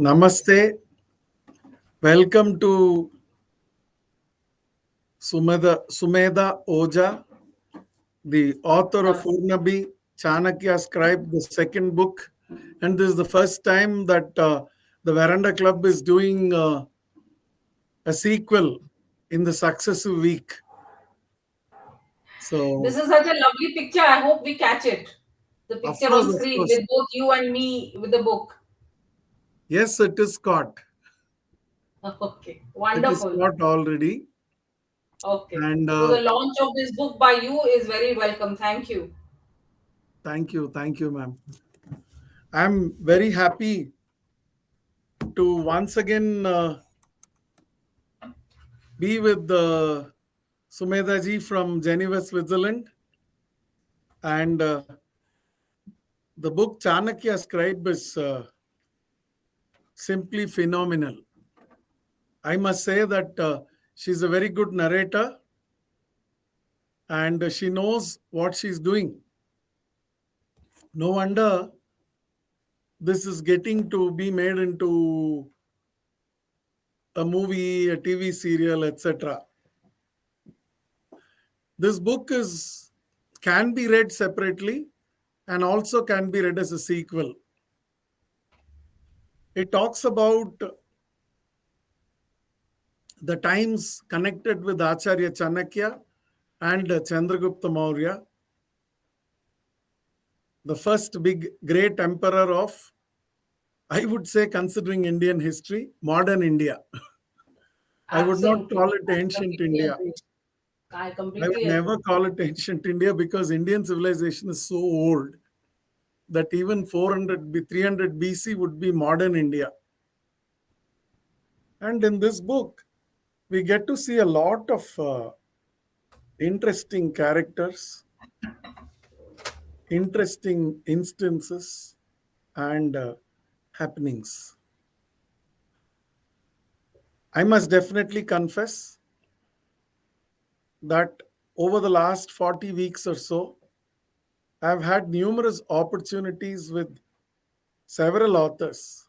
Namaste. Welcome to Sumedha Ojha, the author of Urnabhih Chanakya, Scribe, the second book. And this is the first time that the Veranda Club is doing a sequel in the successive week. So, This is such a lovely picture. I hope we catch it. The of picture course, on of screen course. with both you and me with the book. Yes, it is caught. Okay, It is wonderful. caught already. Okay. And So the launch of this book by you is very welcome. Thank you. thank you. Thank you, ma'am. I'm very happy to once again be with Sumedha ji from Geneva, Switzerland. And the book Chanakya Scribe is simply phenomenal. I must say that she's a very good narrator and she knows what she's doing. No wonder this is getting to be made into a movie, a TV serial, etc. This book can be read separately and also can be read as a sequel. It talks about the times connected with Acharya Chanakya and Chandragupta Maurya, the first big great emperor of, I would say, considering Indian history, modern India. I would not Absolutely. call it I ancient completely India. agree. I I would completely never agree. call it ancient India because Indian civilization is so old that even 300 BC would be modern India. And in this book, we get to see a lot of interesting characters, interesting instances, and happenings. I must definitely confess that over the last 40 weeks or so, I've had numerous opportunities with several authors.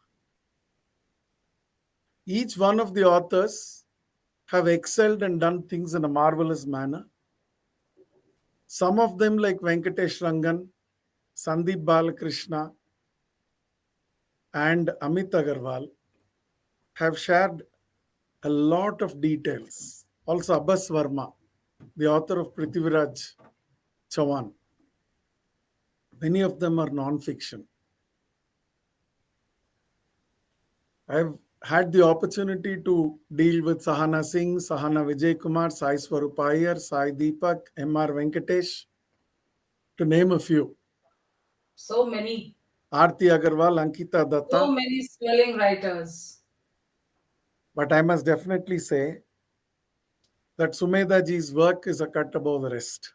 Each one of the authors have excelled and done things in a marvelous manner. Some of them, like Venkatesh Rangan, Sandeep Balakrishna, and Amit Agarwal, have shared a lot of details. Also, Abbas Verma, the author of Prithviraj Chauhan. Many of them are non-fiction. I've had the opportunity to deal with Sahana Singh, Sahana Vijay Kumar, Sai Swarup Iyer, Sai Deepak, M.R. Venkatesh, to name a few. So many, Aarti Agarwal, Ankita so Datta. many swirling writers. But I must definitely say that Sumedha ji's work is a cut above the rest.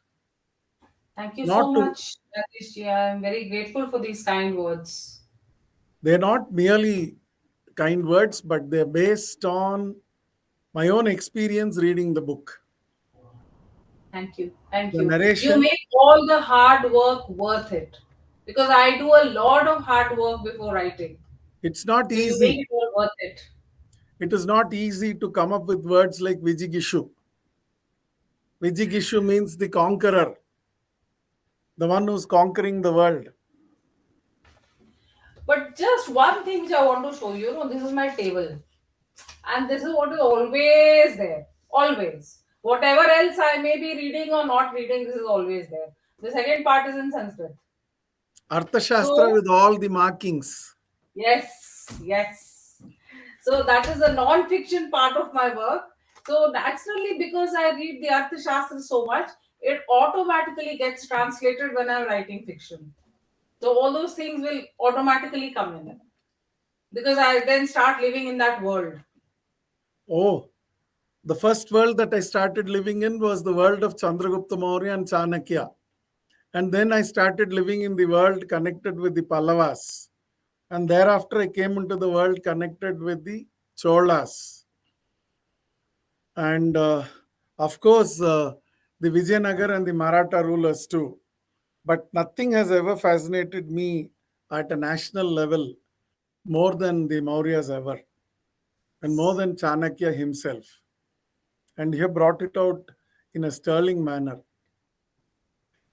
Thank you so Not to, much, Rajesh. Yeah, I'm very grateful for these kind words. they're not merely kind words, but they're based on my own experience reading the book. Thank you. Thank The you. You narration, make all the hard work worth it. Because I do a lot of hard work before writing. it's not So you make easy. it all worth it. It is not easy to come up with words like Vijigishu. Vijigishu means the conqueror, the one who's conquering the world. But just one thing which I want to show you, this is my table. And this is what is always there. Always. Whatever else I may be reading or not reading, this is always there. The second part is in Sanskrit. Arthashastra So with all the markings. yes, yes. So that is the non-fiction part of my work. So naturally, because I read the Arthashastra so much, it automatically gets translated when I'm writing fiction. So all those things will automatically come in because I then start living in that world. Oh, the first world that I started living in was the world of Chandragupta Maurya and Chanakya. And then I started living in the world connected with the Pallavas. And thereafter, I came into the world connected with the Cholas. And of course, the Vijayanagar and the Maratha rulers too. But nothing has ever fascinated me at a national level more than the Mauryas ever, and more than Chanakya himself. And he brought it out in a sterling manner.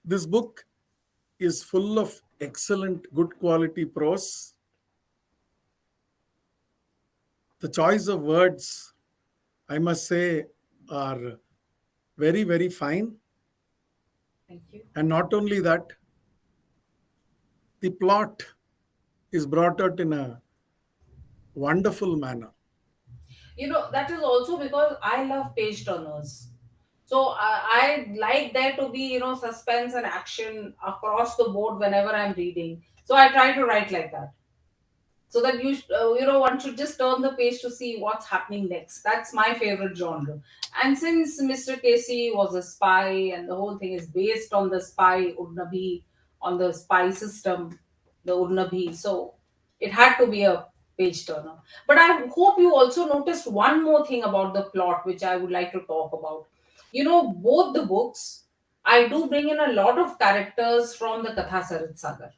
This book is full of excellent, good quality prose. The choice of words, I must say, are very, very fine. Thank you. And not only that, the plot is brought out in a wonderful manner. That is also because I love page turners. So I like there to be, suspense and action across the board whenever I'm reading. So I try to write like that, so that one should just turn the page to see what's happening next. That's my favorite genre. And since Mr. Casey was a spy and the whole thing is based on the spy Urnabhih, on the spy system, the Urnabhih, so it had to be a page turner. But I hope you also noticed one more thing about the plot which I would like to talk about. Both the books, I do bring in a lot of characters from the Katha Sarit Sagar.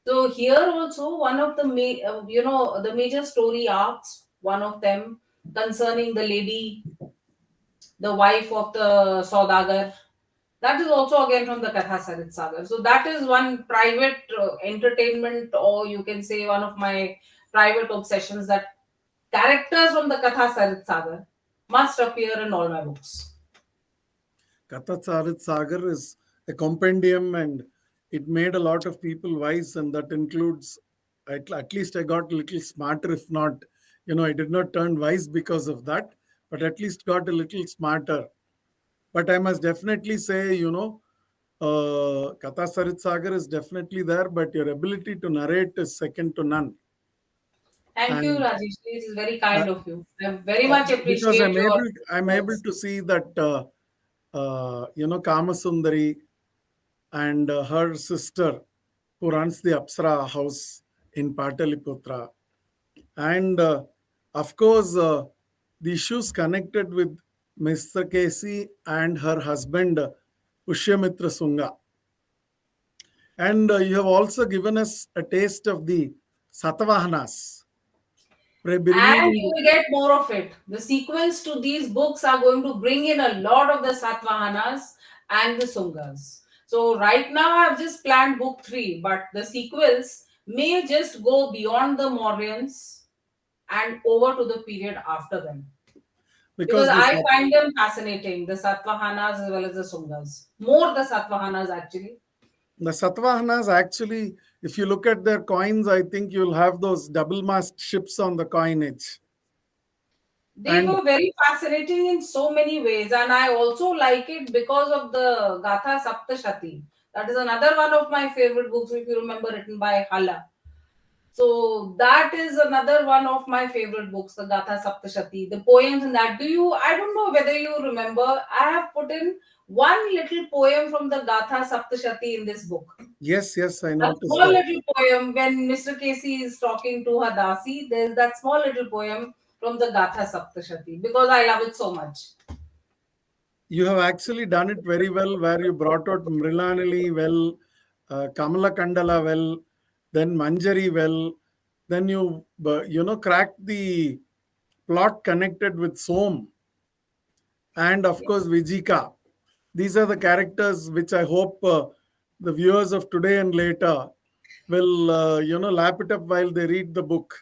So here also one of the the major story arcs, one of them concerning the lady, the wife of the Saudagar, that is also again from the Katha Sarit Sagar. So that is one private entertainment, or you can say one of my private obsessions, that characters from the Katha Sarit Sagar must appear in all my books. Katha Sarit Sagar is a compendium and it made a lot of people wise, and that includes, at least I got a little smarter, if not, I did not turn wise because of that, but at least got a little smarter. But I must definitely say, Katha Sarit Sagar is definitely there, but your ability to narrate is second to none. Thank you, And Rajesh. This is very uh, kind of you. I very much because appreciate your I'm able words. to see that, Kamasundari and her sister, who runs the Apsara house in Pataliputra. And of course, the issues connected with Misrakesi and her husband, Pushyamitra Sunga. And you have also given us a taste of the Satavahanas, And you revealing. will get more of it. The sequels to these books are going to bring in a lot of the Satavahanas and the Sungas. So right now I've just planned book 3, but the sequels may just go beyond the Mauryans and over to the period after them. Because Because I find them fascinating, the Satavahanas as well as the Sungas. More the Satavahanas actually. the Satavahanas actually, if you look at their coins, I think you'll have those double mast ships on the coinage. They And were very fascinating in so many ways, and I also like it because of the Gatha Saptashati. That is another one of my favorite books, if you remember, written by Hala. So that is another one of my favorite books, the Gatha Saptashati. The poems in that. I don't know whether you remember, I have put in one little poem from the Gatha Saptashati in this book. yes, yes, I A noticed small that. little poem when Mr. Casey is talking to Hadasi. There's that small little poem from the Gatha Saptashati because I love it so much. You have actually done it very well, where you brought out Mrilanali well, Kamala Kandala well, then Manjari well, then cracked the plot connected with Som, and of Yes. course Vijika. These are the characters which I hope the viewers of today and later will, lap it up while they read the book.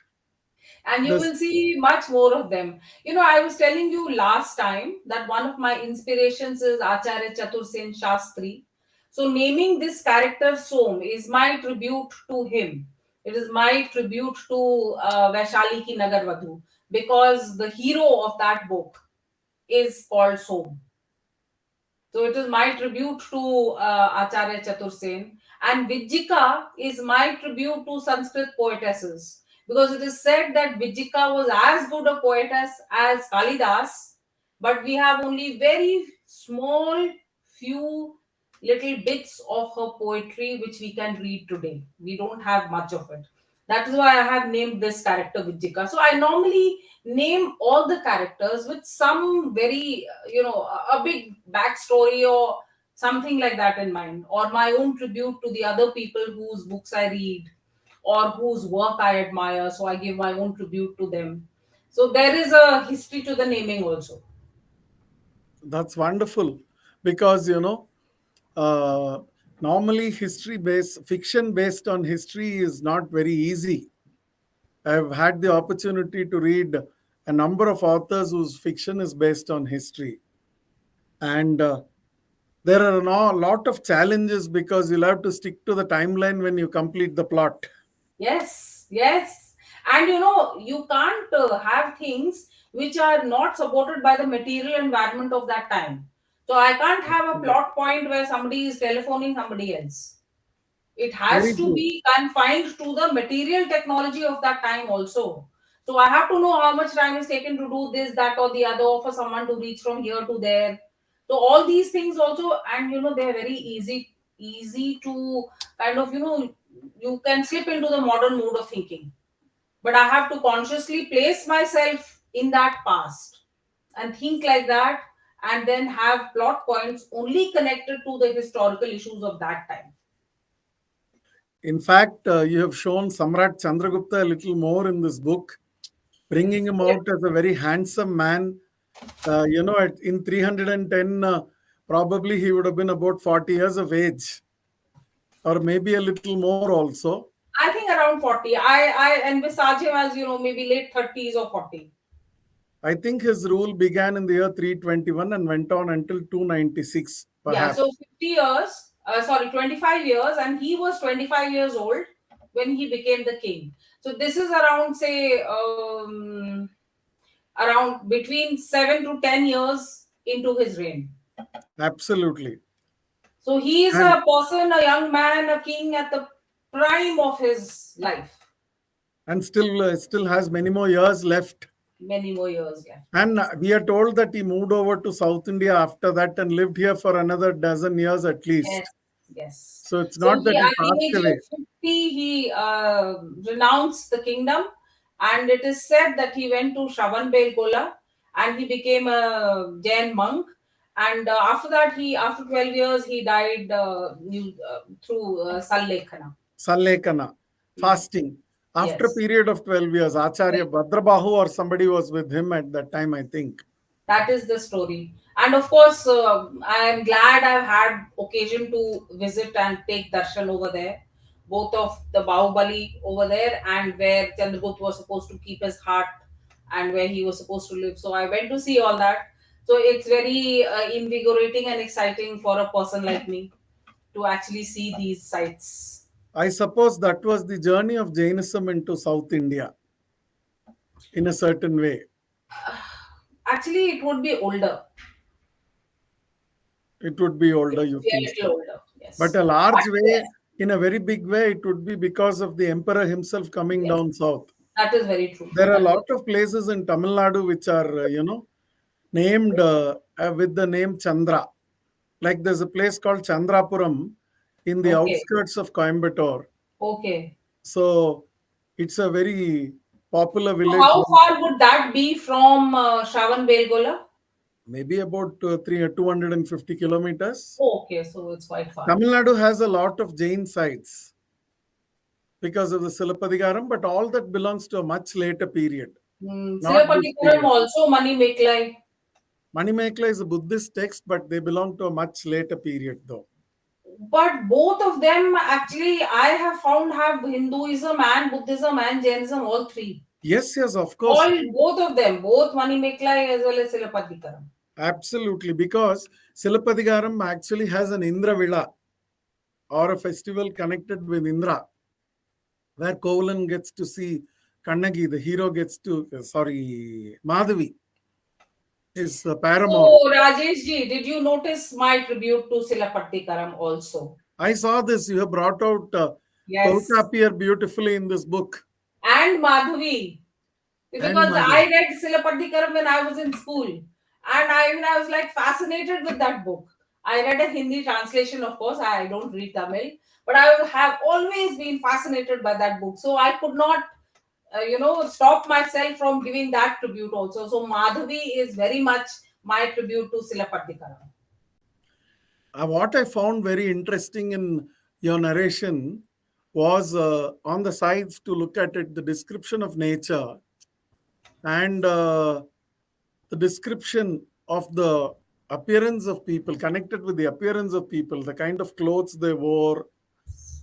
And you This, will see much more of them. I was telling you last time that one of my inspirations is Acharya Chatursen Shastri. So naming this character Som is my tribute to him. It is my tribute to Vaishali Ki Nagarvadhu, because the hero of that book is called Som. So it is my tribute to Acharya Chatursen. And Vijika is my tribute to Sanskrit poetesses. Because it is said that Vijika was as good a poetess as Kalidas, but we have only very small, few little bits of her poetry which we can read today. We don't have much of it. That is why I have named this character Vijika. So I normally name all the characters with some very, a big backstory or something like that in mind, or my own tribute to the other people whose books I read, or whose work I admire. So I give my own tribute to them. So there is a history to the naming also. That's wonderful because, uh, normally fiction based on history is not very easy. I've had the opportunity to read a number of authors whose fiction is based on history. And there are a lot of challenges because you'll have to stick to the timeline when you complete the plot. Yes, yes. And you can't have things which are not supported by the material environment of that time. So I can't have a plot point where somebody is telephoning somebody else. It has Very to true. be confined to the material technology of that time also. So I have to know how much time is taken to do this, that, or the other, or for someone to reach from here to there. So all these things also, and they're very easy to kind of you can slip into the modern mode of thinking. But I have to consciously place myself in that past and think like that, and then have plot points only connected to the historical issues of that time. In fact, you have shown Samrat Chandragupta a little more in this book, bringing Yes. him out as a very handsome man. In 310, probably he would have been about 40 years of age, or maybe a little more also. I think around 40. I envisage him as, maybe late 30s or 40. I think his rule began in the year 321 and went on until 296, Yeah, perhaps. so 50 years, 25 years, and he was 25 years old when he became the king. So this is around, say, around between 7 to 10 years into his reign. Absolutely. So he is And a person, a young man, a king at the prime of his life. still has many more years left. Many more years left. And we are told that he moved over to South India after that and lived here for another dozen years at Yes, least. yes. So it's So not that he, he at the passed age away. of 50, he renounced the kingdom, and it is said that he went to Shravanbelgola and he became a Jain monk. And after that, after 12 years, he died through Sallekhana. Sallekana, fasting. After a Yes. period of 12 years, Acharya Bhadrabahu or somebody was with him at that time, I think. That is the story. And of course, I am glad I've had occasion to visit and take darshan over there, both of the Bahubali over there and where Chandragupta was supposed to keep his heart and where he was supposed to live. So I went to see all that. So it's very invigorating and exciting for a person like me to actually see these sites. I suppose that was the journey of Jainism into South India in a certain way. Actually, it would be older. It would be It older, would you be a think little so. older. But Yes. a large But way, yes, in a very big way, it would be because of the emperor himself coming yes, down south. that is very true. There are a That is lot of places in Tamil Nadu which are, named with the name Chandra. Like there's a place called Chandrapuram in the okay. outskirts of Coimbatore. Okay. So it's a very popular So village, how far would that be from Shravan Belgola? maybe about 250 kilometers. Okay, so it's quite far. Tamil Nadu has a lot of Jain sites because of the Silapadigaram, but all that belongs to a much later period, not this Sirapatikaram period. also Mani Meklai. Manimekla is a Buddhist text, but they belong to a much later period, though. But both of them actually I have found have Hinduism and Buddhism and Jainism, all three. Yes, yes, of course. All both of them, both Mani Meklai as well as Sirapatikaram. Absolutely, because Silapadigaram actually has an Indra Vila or a festival connected with Indra, where Kovalan gets to see Kannagi, the hero gets to, Madhavi, his paramour. So Rajesh ji, did you notice my tribute to Silapatikaram also? I saw this. You have brought out Yes. Tolkappir beautifully in this book. And Madhavi. And Because I Madhavi. read Silapatikaram when I was in school, and I was like fascinated with that book. I read a Hindi translation, of course. I don't read Tamil, but I have always been fascinated by that book. So I could not, stop myself from giving that tribute also. So Madhavi is very much my tribute to Silapatikaram. What I found very interesting in your narration was on the sides to look at it, the description of nature and the description of the appearance of people, connected with the appearance of people, the kind of clothes they wore,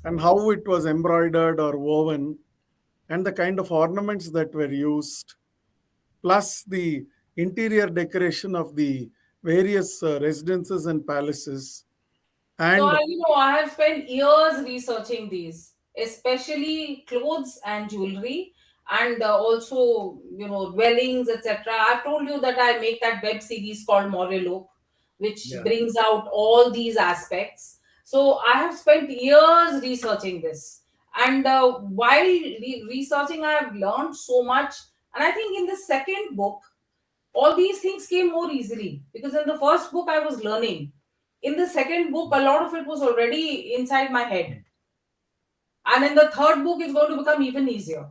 and how it was embroidered or woven, and the kind of ornaments that were used, plus the interior decoration of the various residences and palaces. So And I have spent years researching these, especially clothes and jewelry, and also dwellings, etc. I've told you that I make that web series called Morelope, which yeah, brings out all these aspects. So I have spent years researching this, and while researching, I have learned so much. And I think in the second book, all these things came more easily, because in the first book I was learning. In the second book, a lot of it was already inside my head, and in the third book it's going to become even easier.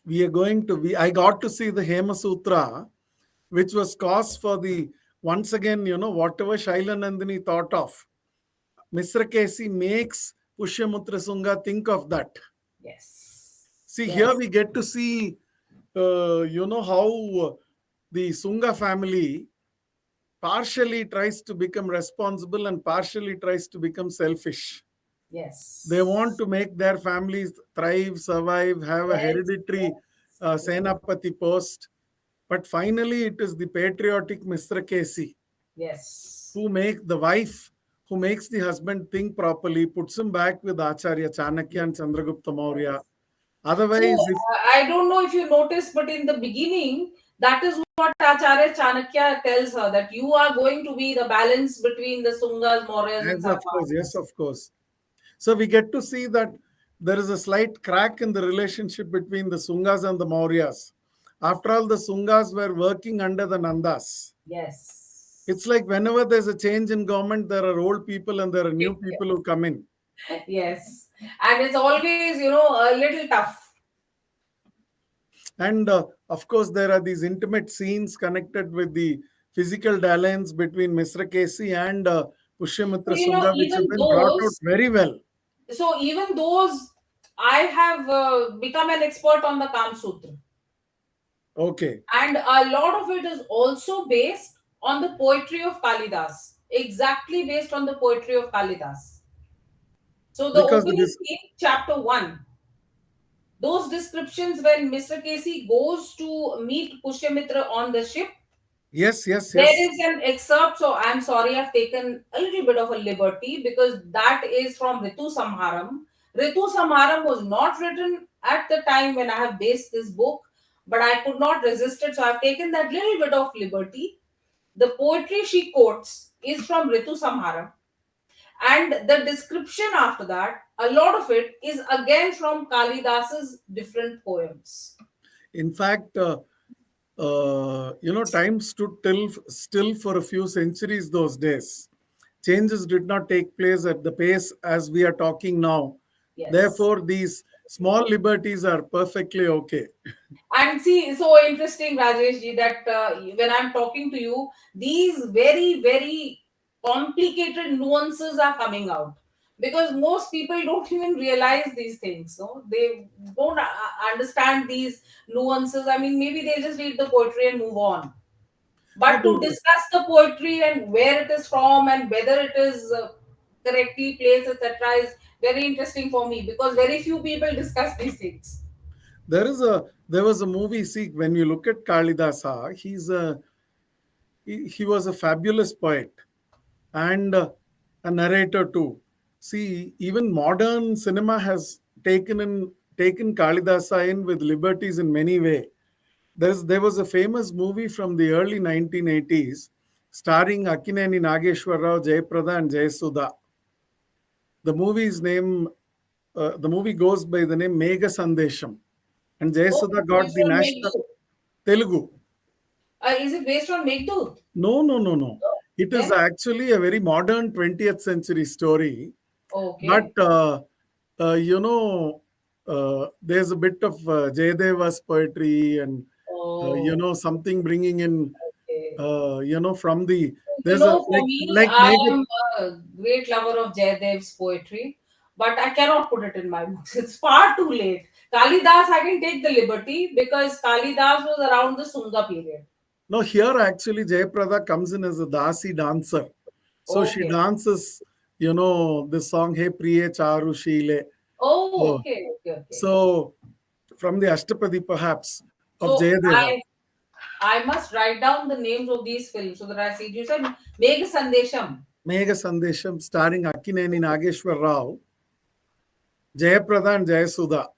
we are going to be, I got to see the Hema Sutra, which was cause for the, once again, whatever Shaila Nandini thought of. Misrakesi makes Pushyamitra Sunga think of that. Yes, See, here yes, we get to see, how the Sunga family partially tries to become responsible and partially tries to become selfish. They want yes, to make their families thrive, survive, have a yes, hereditary yes, Senapati post. But finally, it is the patriotic Misrakesi yes, who make the wife, who makes the husband think properly, puts him back with Acharya Chanakya and Chandragupta Maurya. yes. So Otherwise, if, I don't know if you noticed, but in the beginning, that is what Acharya Chanakya tells her, that you are going to be the balance between the Sungas, Mauryans, and yes, of course, yes, Satavahanas. of course. So we get to see that there is a slight crack in the relationship between the Sungas and the Mauryas. After all, the Sungas were working under the Nandas. Yes. It's like whenever there's a change in government, there are old people and there are new people who come in. Yes. And it's always, a little tough. And of course, there are these intimate scenes connected with the physical dalliance between Misrakesi and So, Pushyamitra Sunga, which have even been brought out those, very well. I have become an expert on the Kam Sutra. Okay. And a lot of it is also based on the poetry of Kalidas. Exactly based on the poetry of Kalidas. So, the Because opening this, scene, chapter 1, those descriptions when Mr. Casey goes to meet Pushyamitra on the ship. yes, yes, There yes. is an excerpt, so I'm sorry, I've taken a little bit of a liberty, because that is from Ritu Samharam. Ritu Samharam was not written at the time when I have based this book, but I could not resist it, so I've taken that little bit of liberty. The poetry she quotes is from Ritu Samharam, and the description after that, a lot of it is again from Kalidas's different poems. In fact, time stood still for a few centuries those days. Changes did not take place at the pace as we are talking now. Yes. Therefore, these small liberties are perfectly okay. And see, so interesting, Rajesh ji, that when I'm talking to you, these very, very complicated nuances are coming out, because most people don't even realize these things. No, they don't understand these nuances. I mean, maybe they just read the poetry and move on. No, But to discuss the poetry and where it is from and whether it is correctly placed, etc., is very interesting for me, because very few people discuss these things. there was a movie. See, when you look at Kalidasa, he was a fabulous poet and a narrator too. See, even modern cinema has taken Kalidasa in with liberties in many ways. There was a famous movie from the early 1980s starring Akineni Nageshwar Rao, Jayaprada, and Jayasudha. The movie goes by the name Mega Sandesham, and Oh, Jayasudha it's got based the on national Meghdut. Telugu. Is it based on Meghdut? No, no, no, no. No. It is Then? actually a very modern 20th century story, but Okay. you know, there's a bit of Jayadeva's poetry and Oh, something bringing in okay. from the You there's a know, for me, like I Megha. am a great lover of Jayadev's poetry. but I cannot put it in my books. It's far too late. Kalidas, I can take the liberty because Kalidas was around the Sunga period. No, here actually Jayaprada comes in as a Dasi dancer. So she Okay. dances, this song, Hey Priye Charu Shile. Oh, So, okay. so from the Ashtapadi perhaps of So Jayadeva. I must write down the names of these films so that I see. You said Megha Sandesham. Megha Sandesham starring Akkineni Nageshwar Rao, Jayaprada and Jayasudha.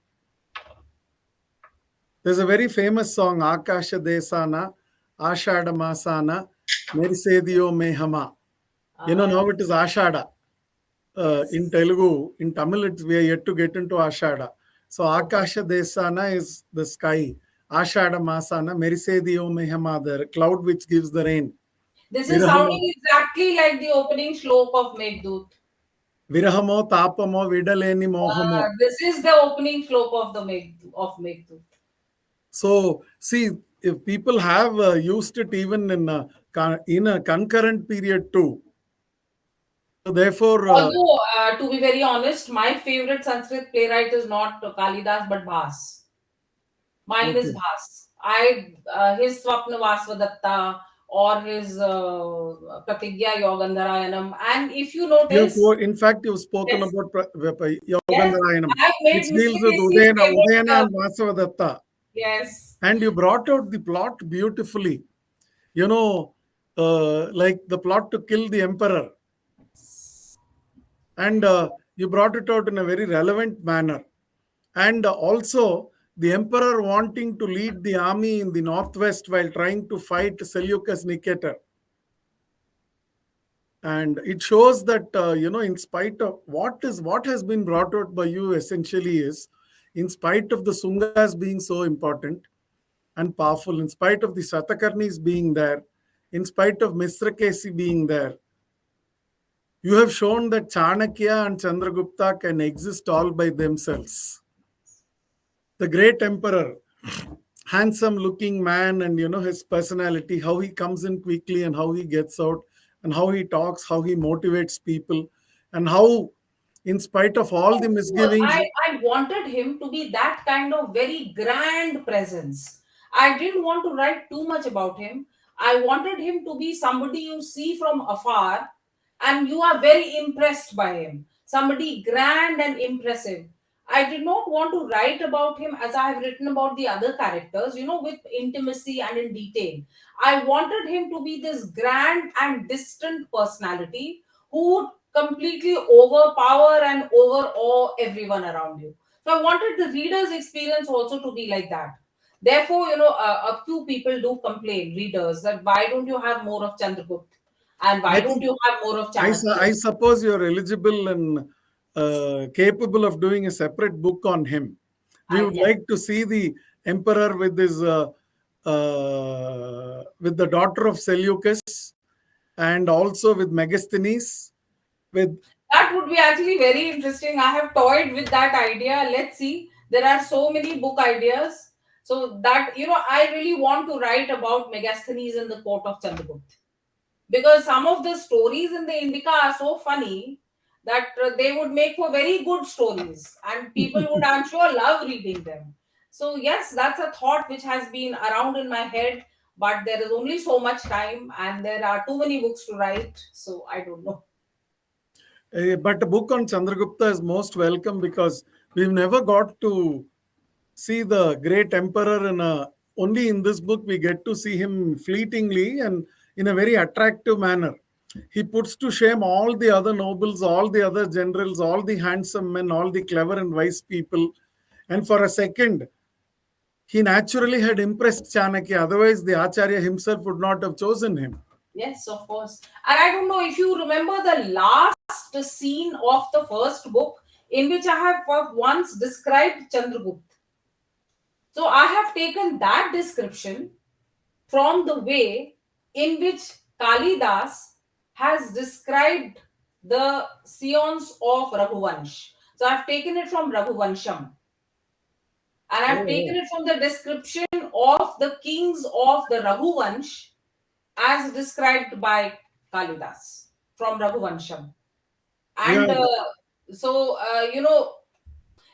There's a very famous song, Akasha Desana, Ashada Masana, Merisedio Mehama. Now it is Ashada. In Telugu, in Tamil, we are yet to get into Ashada. So Akasha Desana is the sky. Ashada Masana, Merisedio Mehama, the cloud which gives the rain. This is sounding exactly like the opening shlok of Meghdut. Virahamo, Tapamo, Vidaleni Mohamo. This is the opening shlok of the Meghdut. So, see, if people have used it even in a concurrent period too. So therefore, Although, to be very honest, my favorite Sanskrit playwright is not Kalidas but Bhas. Mine is okay. Bhas. His Swapna Vasvadatta or his Pratigya Yogandharayanam. And if you notice, In fact, you've spoken yes, about yes, Yogandharayanam, I have made which deals with Misrakesi's Udayana famous. and Vasavadatta. Yes. And you brought out the plot beautifully. Like the plot to kill the emperor. And you brought it out in a very relevant manner. And also, the emperor wanting to lead the army in the northwest while trying to fight Seleucus Nicator. And it shows that, in spite of what has been brought out by you essentially is, in spite of the Sungas being so important and powerful, in spite of the Satakarnis being there, in spite of Misrakesi being there, you have shown that Chanakya and Chandragupta can exist all by themselves. The great emperor, handsome looking man, and his personality, how he comes in quickly and how he gets out, and how he talks, how he motivates people, and how, in spite of all the misgivings, I wanted him to be that kind of very grand presence. I didn't want to write too much about him. I wanted him to be somebody you see from afar and you are very impressed by him. Somebody grand and impressive. I did not want to write about him as I have written about the other characters, with intimacy and in detail. I wanted him to be this grand and distant personality who would completely overpower and overawe everyone around you. So I wanted the reader's experience also to be like that. Therefore, a few people do complain, readers, that why don't you have more of Chandragupta and why I don't think you have more of Chanakya? I suppose you're eligible and capable of doing a separate book on him. We I would can. like to see the emperor with his with the daughter of Seleucus, and also with Megasthenes. With That would be actually very interesting. I have toyed with that idea. Let's see. There are so many book ideas. So that, I really want to write about Megasthenes in the court of Chandragupta. Because some of the stories in the Indica are so funny that they would make for very good stories and people would, I'm sure, love reading them. So yes, that's a thought which has been around in my head, but there is only so much time and there are too many books to write, so I don't know. but a book on Chandragupta is most welcome because we've never got to see the great emperor only in this book we get to see him fleetingly and in a very attractive manner. He puts to shame all the other nobles, all the other generals, all the handsome men, all the clever and wise people. And for a second, he naturally had impressed Chanakya. Otherwise, the Acharya himself would not have chosen him. Yes, of course. And I don't know if you remember the last scene of the first book in which I have once described Chandragupta. So I have taken that description from the way in which Kalidas has described the scions of Raghuvamsh. So I've taken it from Raghuvamsham. And I've taken it from the description of the kings of the Raghuvamsh as described by Kalidas from Raghuvamsham. And Yeah. So,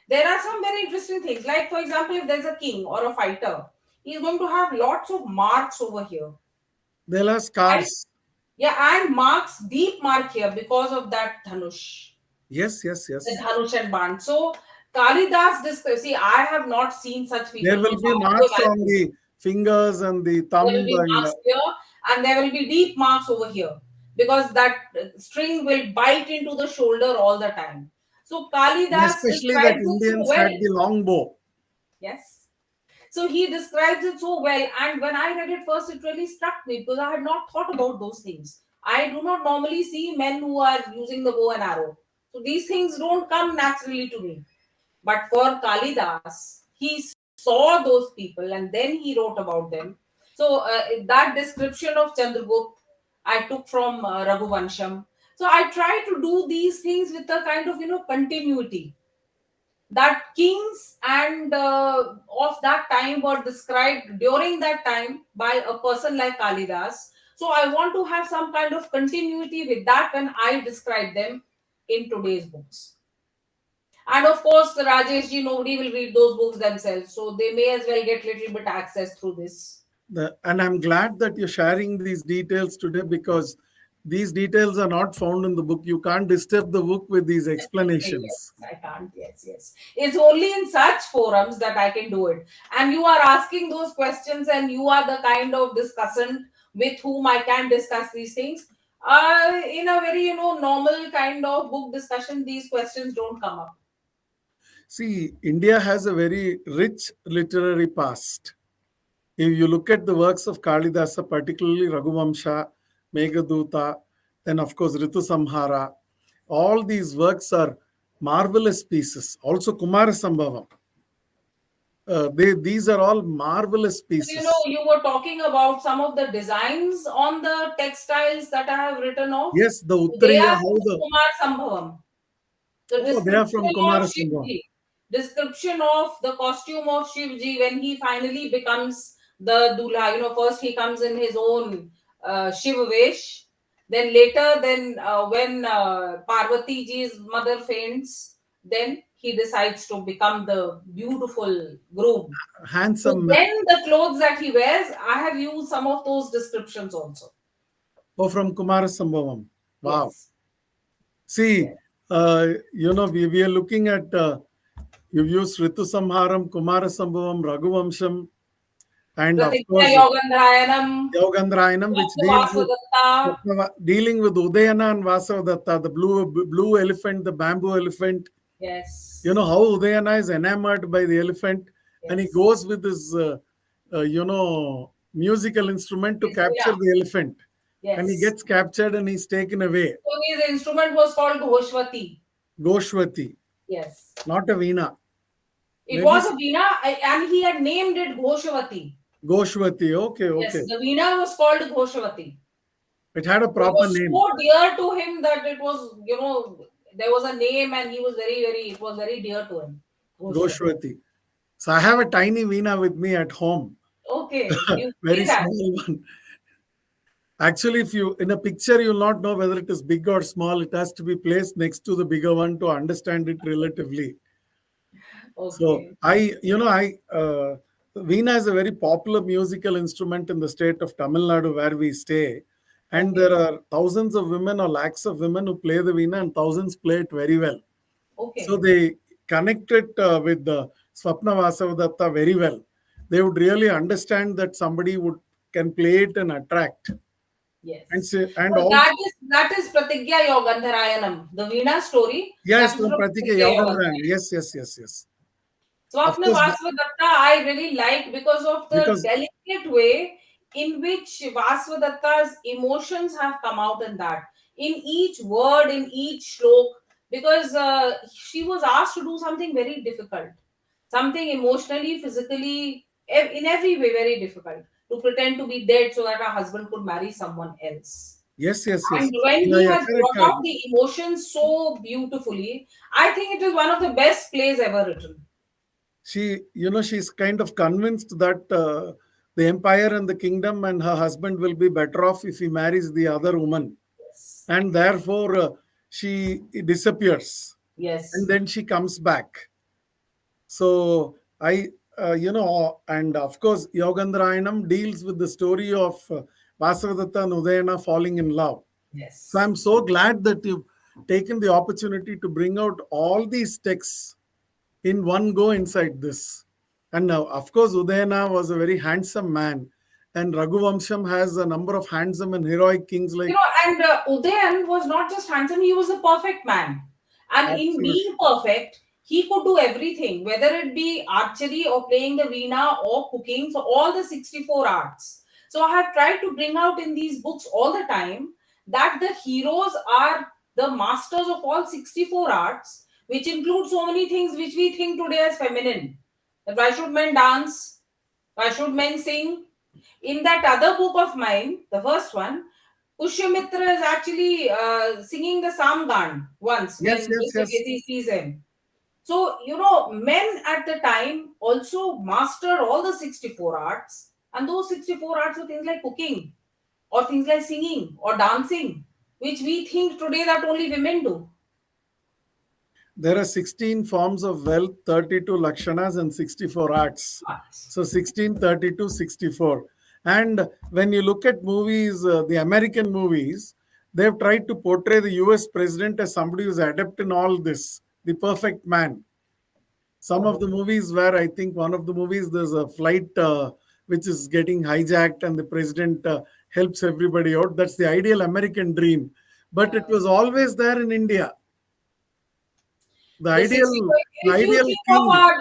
there are some very interesting things. Like, for example, if there's a king or a fighter, he's going to have lots of marks over here. They'll have And scars. yeah, and marks, deep mark here because of that dhanush, Yes, yes, the yes. dhanush and band. So Kalidas, this see, I have not seen such There people. will So be I have to marks on evaluate. the fingers and the There thumb will be and marks here, and there will be deep marks over here because that string will bite into the shoulder all the time. So Kalidas especially that describes it so Indians had well. the long bow. Yes. So he describes it so well. And when I read it first, it really struck me because I had not thought about those things. I do not normally see men who are using the bow and arrow. So these things don't come naturally to me. But for Kalidas, he saw those people and then he wrote about them. So that description of Chandragupta I took from Raghuvamsham. So I try to do these things with a kind of continuity that kings and of that time were described during that time by a person like Kalidas. So I want to have some kind of continuity with that when I describe them in today's books. And of course, the Rajesh ji, nobody will read those books themselves, so they may as well get little bit access through this. And I'm glad that you're sharing these details today because these details are not found in the book. You can't disturb the book with these explanations. Yes, I can't. Yes, yes. It's only in such forums that I can do it. And you are asking those questions, and you are the kind of discussant with whom I can discuss these things. In a very normal kind of book discussion, these questions don't come up. See, India has a very rich literary past. If you look at the works of Kalidasa, particularly Raghuvamsha, Meghaduta, then of course Ritu Samhara, all these works are marvelous pieces. Also Kumara Sambhavam. These are all marvelous pieces. You were talking about some of the designs on the textiles that I have written off. Yes, the They Uttariya, are how from the Kumar Sambhavam. The oh, they are from description of Kumara Sambhavam. Shivji, description of the costume of Shivji when he finally becomes the Dulha. First he comes in his own Shiva Vesh. Then later, when Parvati ji's mother faints, then he decides to become the beautiful groom. So Handsome man. then the clothes that he wears, I have used some of those descriptions also. Oh, from Kumara Sambhavam. Wow. Yes. See, Yes. we are looking at, you've used Ritu Samharam, Kumara Sambhavam, Raghuvamsham, and of Pratigya course Yogandrayanam, Yogandrayanam, which Vaswadatta. dealing with Udayana and Vasavadatta, the blue elephant, the bamboo elephant. Yes. You know how Udayana is enamored by the elephant, and he Yes. goes with his, musical instrument to His capture veena. the elephant. And he Yes. gets captured and he's taken away. So his instrument was called Ghoshwati. Goshwati, Yes. not a veena. It Maybe was a veena and he had named it Ghoshwati. Goshwati. Okay, Yes, okay. the veena was called Ghoshwati. It had a It proper was name. so dear to him that it was, there was a name and he was it was very dear to him. Ghoshwati. Goshwati. So I have a tiny veena with me at home. Okay, you Very see that. small one. Actually, if you in a picture, you'll not know whether it is big or small. It has to be placed next to the bigger one to understand it relatively. So Okay. Veena is a very popular musical instrument in the state of Tamil Nadu where we stay. And Okay. there are thousands of women or lakhs of women who play the Veena and thousands play it very well. So Okay. they connect it with the Swapna Vasavadatta very well. They would really understand that somebody can play it and attract. And Yes. say, and So also, that is Pratigya Yogandharayanam. The Veena story yes, comes from from Pratika Pratigya Yogandran. Yogandharayanam. Yes, yes, yes, yes. Of Swapna course, Vaswadatta I really like because of the because delicate way in which Vaswadatta's emotions have come out in that. In each word, in each shlok, because she was asked to do something very difficult, something emotionally, physically, in every way very difficult, to pretend to be dead so that her husband could marry someone else. yes, yes, And yes. when Yeah, he yeah, has correct, brought correct. out the emotions so beautifully, I think it is one of the best plays ever written. She's kind of convinced that the empire and the kingdom and her husband will be better off if he marries the other woman. Yes. And therefore, she disappears. and Yes. then she comes back. So and of course, Yogandrayanam deals with the story of Vasavadatta and Udayana falling in love. So Yes. I'm so glad that you've taken the opportunity to bring out all these texts in one go inside this. And now, of course, Udayana was a very handsome man, and Raghuvamsham has a number of handsome and heroic kings like. And Udayan was not just handsome, he was a perfect man. And in Absolutely. being perfect, he could do everything, whether it be archery or playing the veena or cooking, so all the 64 arts. So I have tried to bring out in these books all the time that the heroes are the masters of all 64 arts, which include so many things which we think today as feminine. That why should men dance? Why should men sing? In that other book of mine, the first one, Pushyamitra is actually singing the Samgan once Yes, when yes, yes. Misrakesi sees him. So, men at the time also mastered all the 64 arts, and those 64 arts were things like cooking, or things like singing, or dancing, which we think today that only women do. There are 16 forms of wealth, 32 lakshanas, and 64 arts. Arts. So 16, 32, 64. And when you look at movies, the American movies, they've tried to portray the US president as somebody who's adept in all this, the perfect man. Some of Oh, the movies where I think one of the movies, there's a flight which is getting hijacked and the president helps everybody out. That's the ideal American dream. But it yeah. was always there in India. The The ideal, 64, the if you ideal think of king. our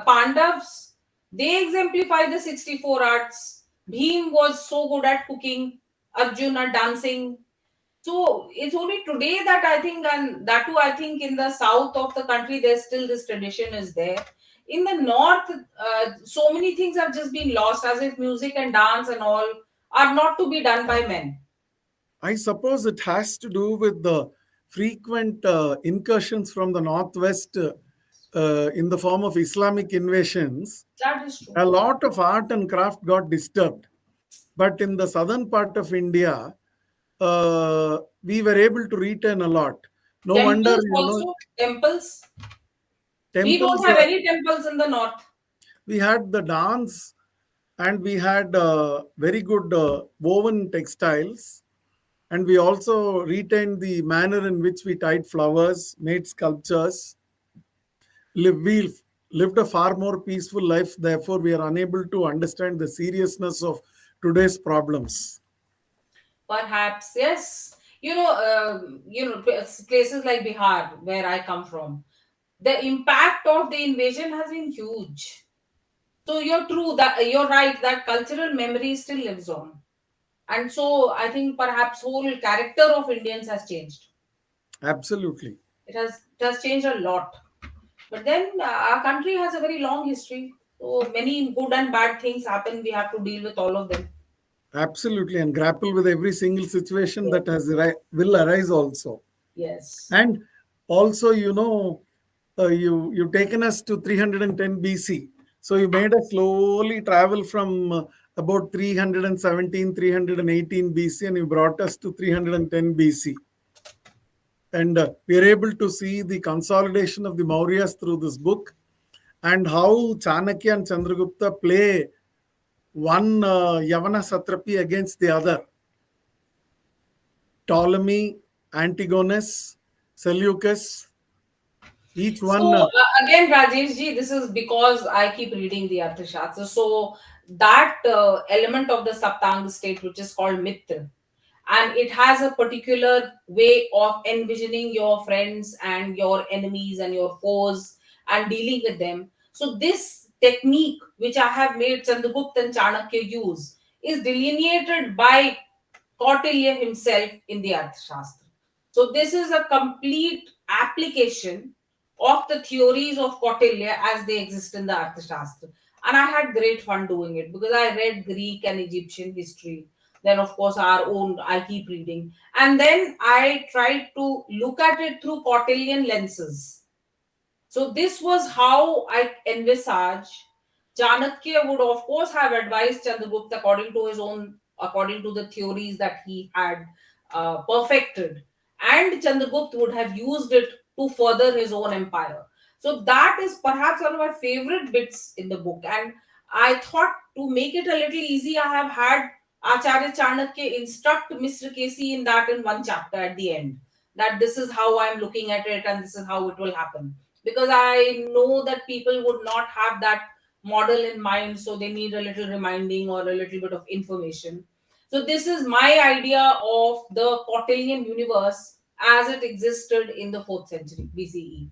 Pandavs, they exemplify the 64 arts. Bhim was so good at cooking, Arjuna dancing. So it's only today that I think, and that too, I think in the south of the country, there's still this tradition is there. In the north, so many things have just been lost, as if music and dance and all are not to be done by men. I suppose it has to do with the frequent incursions from the northwest in the form of Islamic invasions. That is true. A lot of art and craft got disturbed. But in the southern part of India, we were able to retain a lot. No wonder, Temples also, temples. We don't temples, have any temples in the north. we had the dance and we had very good woven textiles. And we also retained the manner in which we tied flowers, made sculptures. We lived a far more peaceful life. Therefore, we are unable to understand the seriousness of today's problems. Perhaps, yes. Places like Bihar, where I come from, the impact of the invasion has been huge. So you're right that cultural memory still lives on, and so I think perhaps whole character of Indians has changed. Absolutely. It has changed a lot. But then our country has a very long history. So many good and bad things happen. We have to deal with all of them. Absolutely. And grapple with every single situation Yes. that will arise also. Yes. And also, you've taken us to 310 BC. So you made us slowly travel from about 317, 318 BC, and you brought us to 310 BC. And we are able to see the consolidation of the Mauryas through this book and how Chanakya and Chandragupta play one Yavana Satrapi against the other. Ptolemy, Antigonus, Seleucus, each one. So again, Rajesh ji, this is because I keep reading the Arthashastra. So that element of the Saptang state, which is called Mitra, and it has a particular way of envisioning your friends and your enemies and your foes and dealing with them. So this technique, which I have made Chandragupta and Chanakya use, is delineated by Kautilya himself in the Arthashastra. So this is a complete application of the theories of Kautilya as they exist in the Arthashastra. And I had great fun doing it because I read Greek and Egyptian history. Then, of course, our own, I keep reading. And then I tried to look at it through Kautilyan lenses. So this was how I envisage Chanakya would of course have advised Chandragupta according to the theories that he had perfected, and Chandragupta would have used it to further his own empire. So that is perhaps one of my favorite bits in the book. And I thought, to make it a little easy, I have had Acharya Chanakya instruct Misrakesi in that, in one chapter at the end, that this is how I'm looking at it and this is how it will happen. Because I know that people would not have that model in mind, so they need a little reminding or a little bit of information. So this is my idea of the Kautilyan universe as it existed in the 4th century BCE.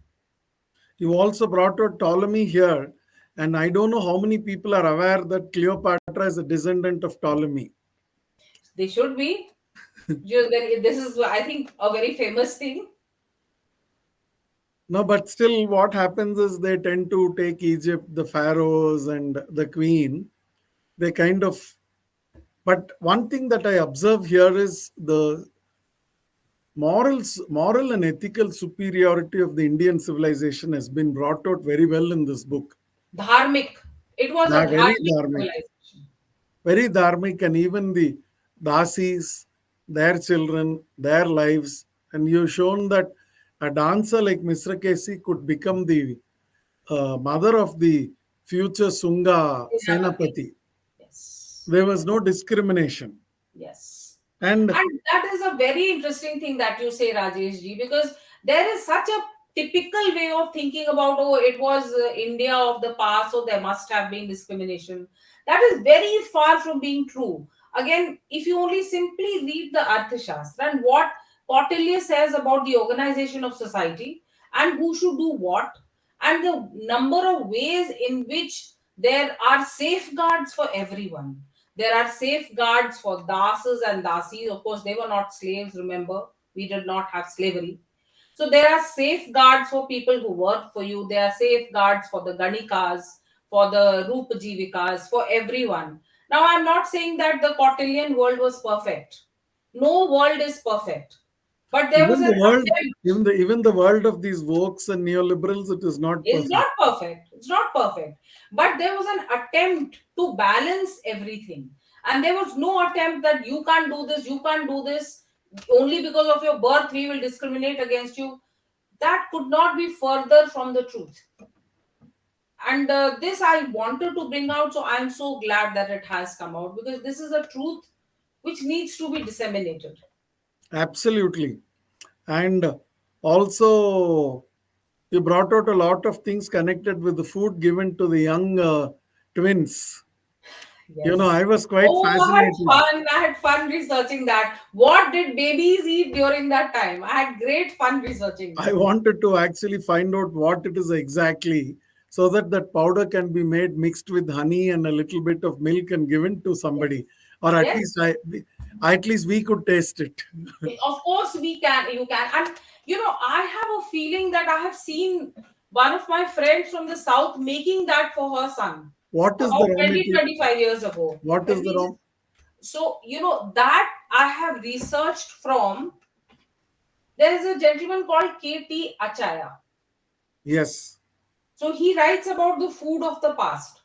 You also brought out Ptolemy here, and I don't know how many people are aware that Cleopatra is a descendant of Ptolemy. They should be. This is, I think, a very famous thing. No, but still, what happens is they tend to take Egypt, the pharaohs, and the queen. They kind of. But one thing that I observe here is the moral and ethical superiority of the Indian civilization has been brought out very well in this book. Dharmic. It was a Very dharmic dharmic. civilization. Very dharmic, and even the dasis, their children, their lives. And you've shown that a dancer like Misrakesi could become the mother of the future Sunga Senapati. Senapati. Yes. There was no discrimination. Yes. And And that is a very interesting thing that you say, Rajesh ji, because there is such a typical way of thinking about, oh, it was India of the past, so there must have been discrimination. That is very far from being true. Again, if you only simply read the Arthashastra and what Kautilya says about the organization of society and who should do what, and the number of ways in which there are safeguards for everyone. There are safeguards for dasas and dasis. Of course, they were not slaves, remember, we did not have slavery. So there are safeguards for people who work for you. There are safeguards for the Ganikas, for the Rupajivikas, for everyone. Now, I'm not saying that the Kautilyan world was perfect. No world is perfect. But there was even an the world, attempt. even the world of these wokes and neoliberals, it is not It's perfect. not perfect. It's not perfect. But there was an attempt to balance everything. And there was no attempt that you can't do this, you can't do this. Only because of your birth, we will discriminate against you. That could not be further from the truth. And this I wanted to bring out. So I'm so glad that it has come out, because this is a truth which needs to be disseminated. Absolutely. And also, you brought out a lot of things connected with the food given to the young twins. Yes. I was quite Oh, I had fascinated. fun. I had fun researching that. What did babies eat during that time? I had great fun researching I that. wanted to actually find out what it is exactly, so that that powder can be made mixed with honey and a little bit of milk and given to Yes. somebody, or Yes. at least we could taste it. Of course, we can. You can. And, I have a feeling that I have seen one of my friends from the south making that for her son What is the about raw 20, material? 25 years ago. What Let is the me raw? just. So, that I have researched from. There is a gentleman called K.T. Acharya. Yes. So, he writes about the food of the past.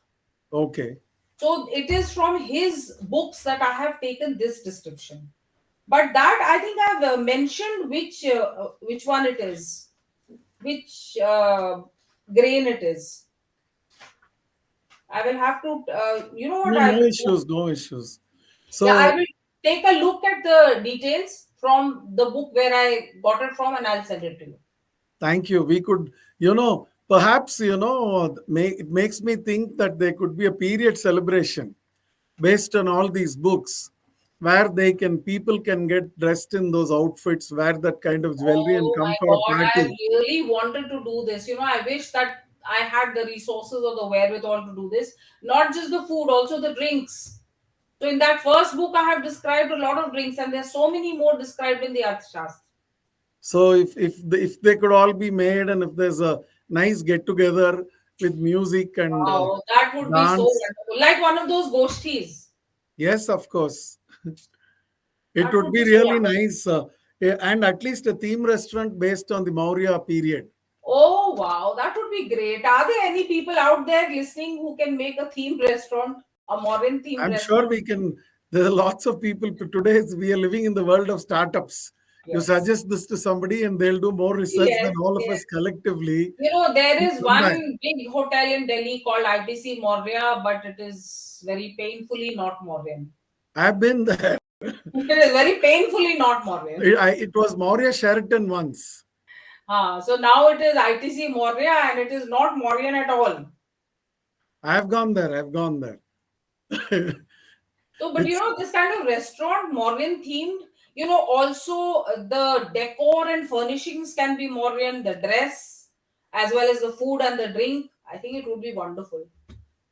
Okay. So it is from his books that I have taken this description. But that, I think I've mentioned which one it is, which grain it is. I will have to, you know what No, I no will do? issues. No issues. Yeah, I So will take a look at the details from the book where I got it from, and I'll send it to you. thank you. We could, perhaps, it makes me think that there could be a period celebration based on all these books, where people can get dressed in those outfits, wear that kind of jewelry and Oh come my for a God, I party. really wanted to do this. I wish that I had the resources or the wherewithal to do this. Not just the food, also the drinks. So in that first book, I have described a lot of drinks, and there's so many more described in the Arthashastra. So if they could all be made, and if there's a nice get together with music and Wow, that would be so dance, wonderful. Like one of those goshtis. yes, of course, it That would would be be so really wonderful. nice. And at least a theme restaurant based on the Maurya period. Oh wow, that would be great. Are there any people out there listening who can make a themed restaurant, a modern themed I'm sure restaurant? we can. There are lots of people today. We are living in the world of startups. You Yes. suggest this to somebody and they'll do more research than Yes, all of us yes. collectively. There We is come back. one big hotel in Delhi called ITC Maurya, but it is very painfully not Mauryan. I've been there. It is very painfully not Mauryan. It was Maurya Sheraton once. So now it is ITC Maurya and it is not Mauryan at all. I've gone there. I've gone there. So, but It's this kind of restaurant, Mauryan themed, also the decor and furnishings can be Mauryan, the dress, as well as the food and the drink. I think it would be wonderful.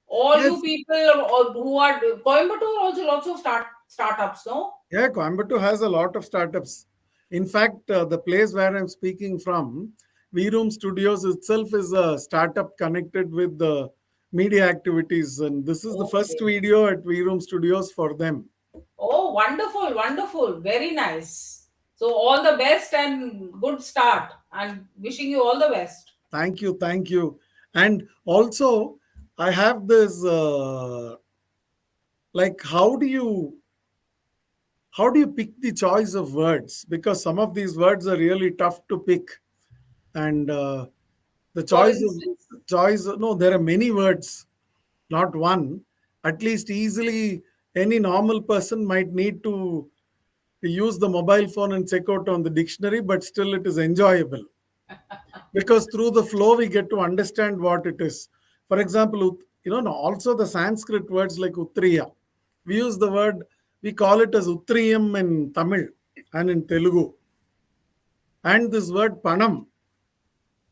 All you yes. people who are Coimbatore also lots of startups, no? Yeah, Coimbatore has a lot of startups. In fact, the place where I'm speaking from, V-Room Studios itself is a startup connected with the media activities. And this is the first Okay. video at V-Room Studios for them. Oh, wonderful, wonderful. Very nice. So all the best and good start. And wishing you all the best. Thank you. Thank you. And also, I have this like, how do you pick the choice of words? Because some of these words are really tough to pick. And the For choice, instance, no, there are many words, not one. At least easily, any normal person might need to use the mobile phone and check out on the dictionary, but still it is enjoyable because through the flow we get to understand what it is. For example, also the Sanskrit words like Uttriya. We use the word, we call it as Uttriyam in Tamil and in Telugu. And this word Panam,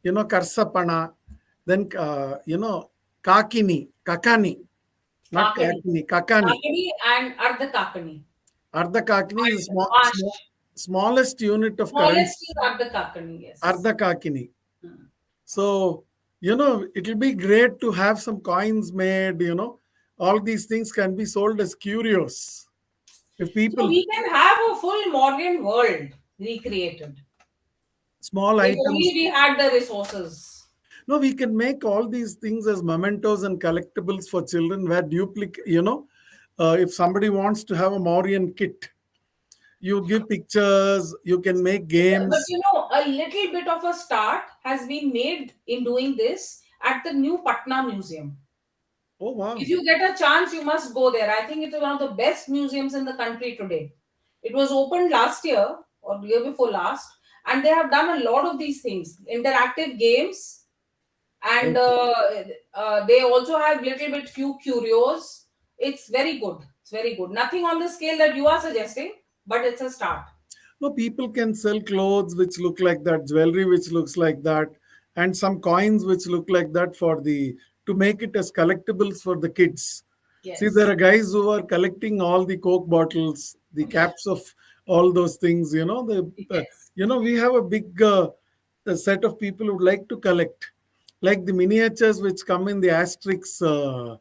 Karsapana, then, Kakani, not Kakani. Kakini, Kakani. Kakani and Ardha Kakani. Ardha Kakini is And Ash. smallest unit of currency. Smallest is Ardha Kakani, yes. Ardha Kakini. Hmm. So, it'll be great to have some coins made, all these things can be sold as curios. If So people, we can have a full Mauryan world recreated. small If only items, we had the resources. no, we can make all these things as mementos and collectibles for children where if somebody wants to have a Mauryan kit, you give pictures, you can make But games. a little bit of a start has been made in doing this at the new Patna Museum. Oh, If wow. you get a chance, you must go there. I think it is one of the best museums in the country today. It was opened last year or the year before last, and they have done a lot of these things, interactive games, and Okay. they also have little bit few curios. It's very good. It's very good. Nothing on the scale that you are suggesting, but it's a start. No, people can sell clothes which look like that, jewelry which looks like that, and some coins which look like that to make it as collectibles for the kids. See, there Yes. are guys who are collecting all the Coke bottles, the caps of all those things. Yes. We have a big set of people who would like to collect, like the miniatures which come in the Asterix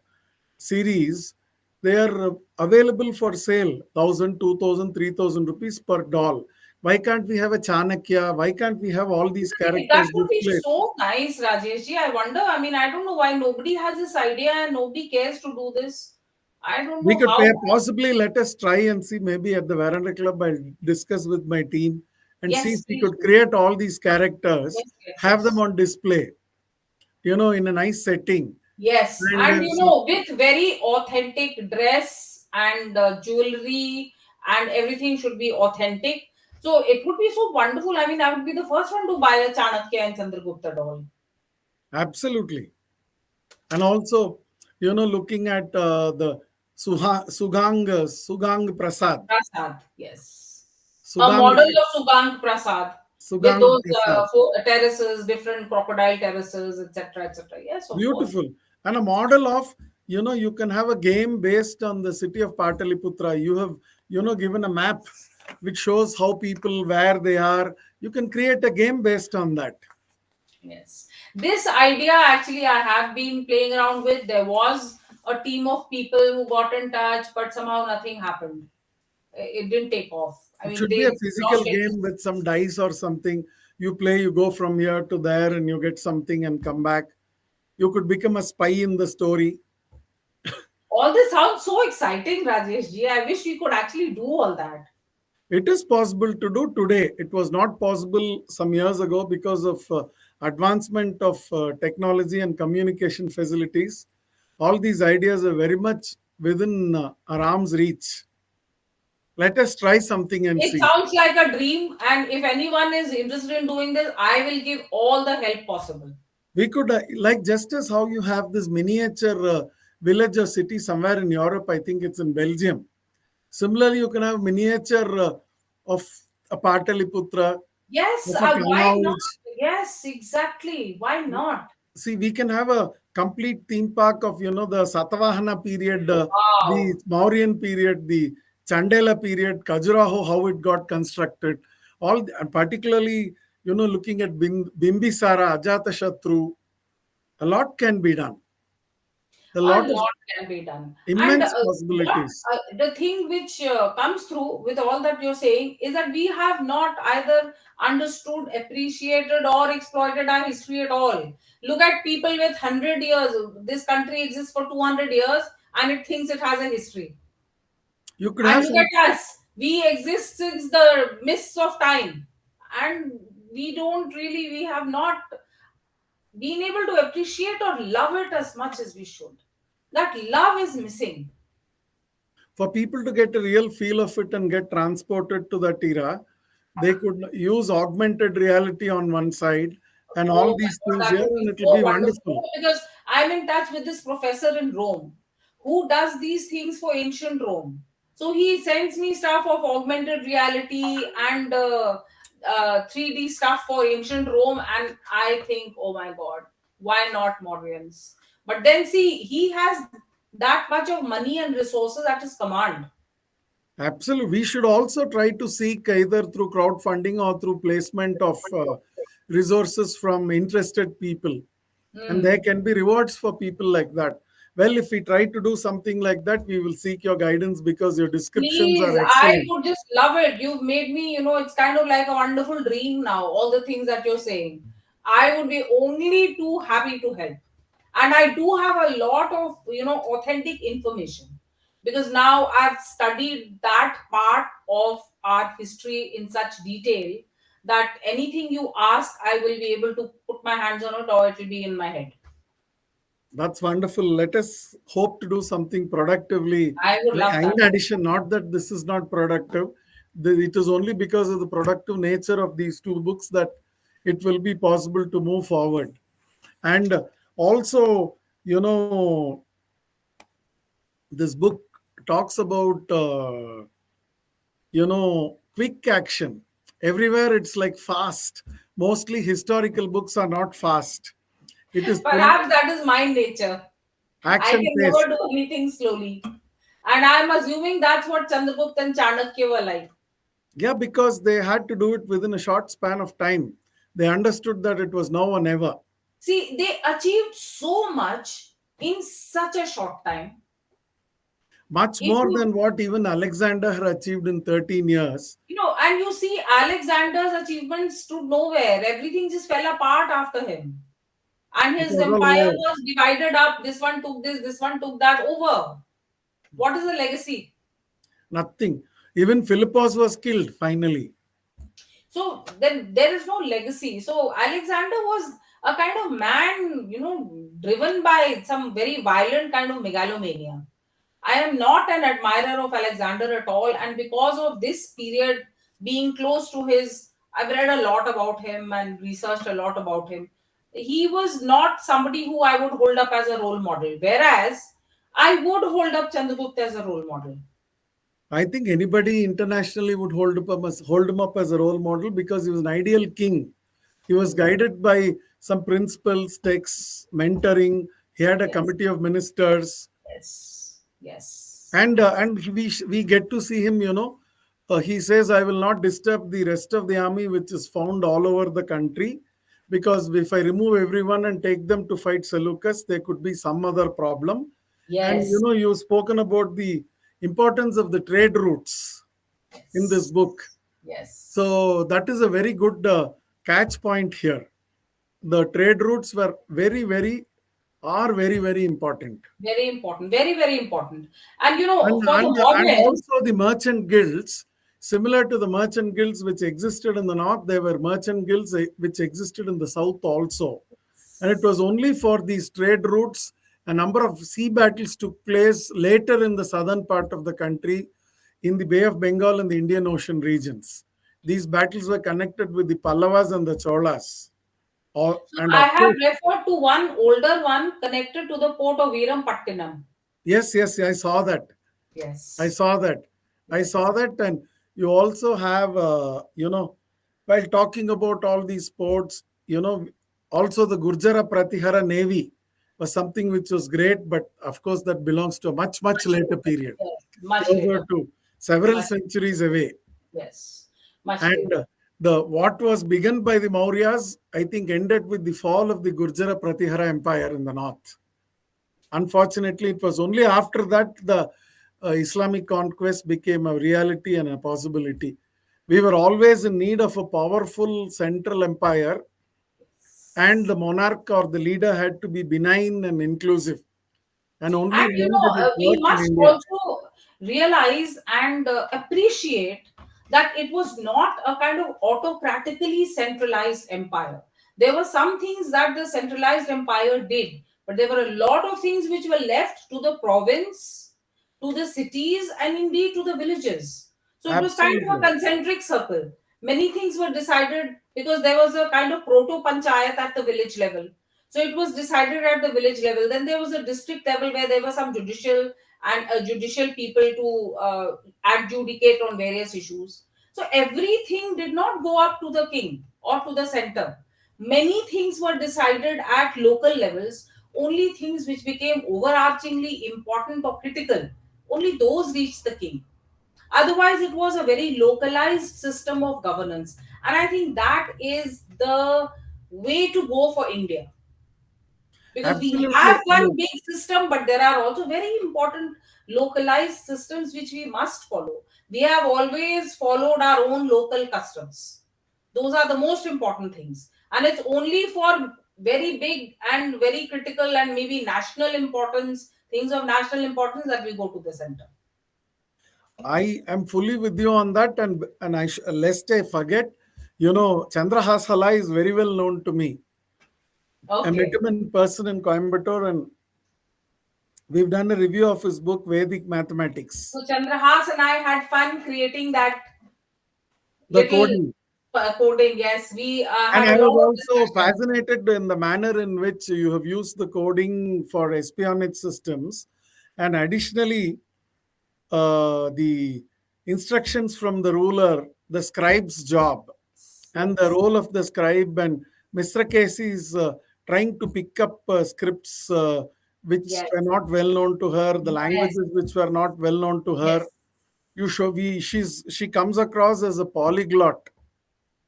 series. They are available for sale, 1,000, 2,000, 3,000 rupees per doll. Why can't we have a Chanakya? Why can't we have all these That characters would be displayed? so nice, Rajesh ji. I wonder. I mean, I don't know why nobody has this idea and nobody cares to do this. I don't We know could how. possibly let us try and see, maybe at the Veranda Club. I'll discuss with my team and see if Yes, we please could do. create all these characters, Yes, yes, have them yes. on display, in a nice setting. Yes, And and so with very authentic dress and jewelry and everything should be authentic. So it would be so wonderful. I mean, I would be the first one to buy a Chanakya and Chandragupta doll. absolutely. And also, looking at the Sugang Prasad. Prasad, yes. A Sugang, model of Sugang Prasad with Sugang those Prasad. terraces, different crocodile terraces, etc., etc. Yes, of course. Beautiful. And a model of, you can have a game based on the city of Pataliputra. You have, given a map which shows how people, where they are. You can create a game based on that. Yes. This idea actually I have been playing around with. There was a team of people who got in touch, but somehow nothing happened. It didn't take off. I It mean, should be a they physical lost interest. game with some dice or something. You play, you go from here to there, and you get something and come back. You could become a spy in the story. All this sounds so exciting, Rajesh ji. I wish we could actually do all that. It is possible to do today. It was not possible some years ago because of advancement of technology and communication facilities. All these ideas are very much within our arm's reach. Let us try something and It see. sounds like a dream, and if anyone is interested in doing this, I will give all the help possible. We could, like, just as how you have this miniature village or city somewhere in Europe, I think it's in Belgium. Similarly, you can have miniature of a Pataliputra, Yes, of a why not? Kannauj. Yes, exactly. Why not? See, we can have a complete theme park of, the Satavahana period, the Wow. Mauryan period, the Chandela period, Khajuraho, how it got constructed. And particularly, looking at Bimbisara, Ajatashatru, a lot can be done. A A lot of lot can be done. And immense what possibilities. the thing which comes through with all that you're saying is that we have not either understood, appreciated, or exploited our history at all. Look at people with 100 years. This country exists for 200 years and it thinks it has a history. You could And have look some. at us. We exist since the mists of time. And we have not been able to appreciate or love it as much as we should. That love is missing. For people to get a real feel of it and get transported to that era, they could use augmented reality on one side and Oh all my these God, things that here, would be and it will so be wonderful. wonderful. Because I'm in touch with this professor in Rome who does these things for ancient Rome. So he sends me stuff of augmented reality and 3D stuff for ancient Rome, and I think, oh my God, why not Mauryans? But then see, he has that much of money and resources at his command. Absolutely. We should also try to seek either through crowdfunding or through placement of resources from interested people. And there Hmm. can be rewards for people like that. Well, if we try to do something like that, we will seek your guidance because your descriptions Please, are I excellent. would just love it. You've made me, it's kind of like a wonderful dream now, all the things that you're saying. I would be only too happy to help. And I do have a lot of, authentic information because now I've studied that part of our history in such detail that anything you ask, I will be able to put my hands on it or it will be in my head. That's wonderful. Let us hope to do something productively. I would love In that. addition, not that this is not productive, it is only because of the productive nature of these two books that it will be possible to move forward. And also, this book talks about, quick action. Everywhere it's like fast. Mostly historical books are not fast. It is full Perhaps that is my nature. I action can paced. never do anything slowly. And I'm assuming that's what Chandragupta and Chanakya were like. Yeah, because they had to do it within a short span of time. They understood that it was now or never. See, they achieved so much in such a short time. Much If more you, than what even Alexander had achieved in 13 years. and you see, Alexander's achievements stood nowhere. Everything just fell apart after him. And It his was all empire war. was divided up. This one took this one took that over. What is the legacy? Nothing. Even Philippos was killed finally. So then there is no legacy. So Alexander was a kind of man, driven by some very violent kind of megalomania. I am not an admirer of Alexander at all, and because of this period being close to his, I've read a lot about him and researched a lot about him. He was not somebody who I would hold up as a role model, whereas I would hold up Chandragupta as a role model. I think anybody internationally would hold him up as a role model because he was an ideal king. He was guided by some principles, texts, mentoring. He had a Yes, committee of ministers, yes, yes, and we get to see him. He says, "I will not disturb the rest of the army, which is found all over the country, because if I remove everyone and take them to fight Seleucus, there could be some other problem." And yes, you've spoken about the importance of the trade routes in this yes, book. yes. So that is a very good catch point here. The trade routes are very, very important. Very important, very, very important. And And, for the and, and Mauryans, also the merchant guilds. Similar to the merchant guilds which existed in the north, there were merchant guilds which existed in the south also. And it was only for these trade routes. A number of sea battles took place later in the southern part of the country, in the Bay of Bengal and the Indian Ocean regions. These battles were connected with the Pallavas and the Cholas. So And I of have course, referred to one older one connected to the port of Virampattinam. yes, I saw that. I Yes. saw that. I saw Yes. that. And you also have, while talking about all these sports, also the Gurjara Pratihara Navy was something which was great, but of course that belongs to a much, much Much later later. period, Yes. Much closer later. to several Much, centuries away. yes. Much And later. the what was begun by the Mauryas, I think, ended with the fall of the Gurjara Pratihara Empire in the north. Unfortunately, it was only after that the Islamic conquest became a reality and a possibility. We were always in need of a powerful central empire, and the monarch or the leader had to be benign and inclusive. And only And then did it we work in must India. also realize and appreciate that it was not a kind of autocratically centralized empire. There were some things that the centralized empire did, but there were a lot of things which were left to the province, to the cities, and indeed to the villages. So it was kind of a Absolutely. concentric circle. Many things were decided because there was a kind of proto panchayat at the village level. So it was decided at the village level. Then there was a district level where there were some judicial and judicial people to adjudicate on various issues. So everything did not go up to the king or to the center. Many things were decided at local levels. Only things which became overarchingly important or critical, only those reached the king. Otherwise, it was a very localized system of governance. And I think that is the way to go for India, because we Absolutely. have one big system, but there are also very important localized systems which we must follow. We have always followed our own local customs. Those are the most important things, and it's only for very big and very critical and maybe national importance, things of national importance, that we go to the center. I am fully with you on that, and lest I forget, Chandrahasala is very well known to me. I met Okay. him in person in Coimbatore, and we've done a review of his book Vedic Mathematics, So Chandrahas and I had fun creating that the little coding. coding. Yes, we And had I a was lot of also discussion. fascinated in the manner in which you have used the coding for espionage systems, and additionally, the instructions from the ruler, the scribe's job, and the Yes. role of the scribe, and Misrakesi is trying to pick up scripts which Yes. were not well known to her, the Yes. languages which were not well known to her. Yes. She comes across as a polyglot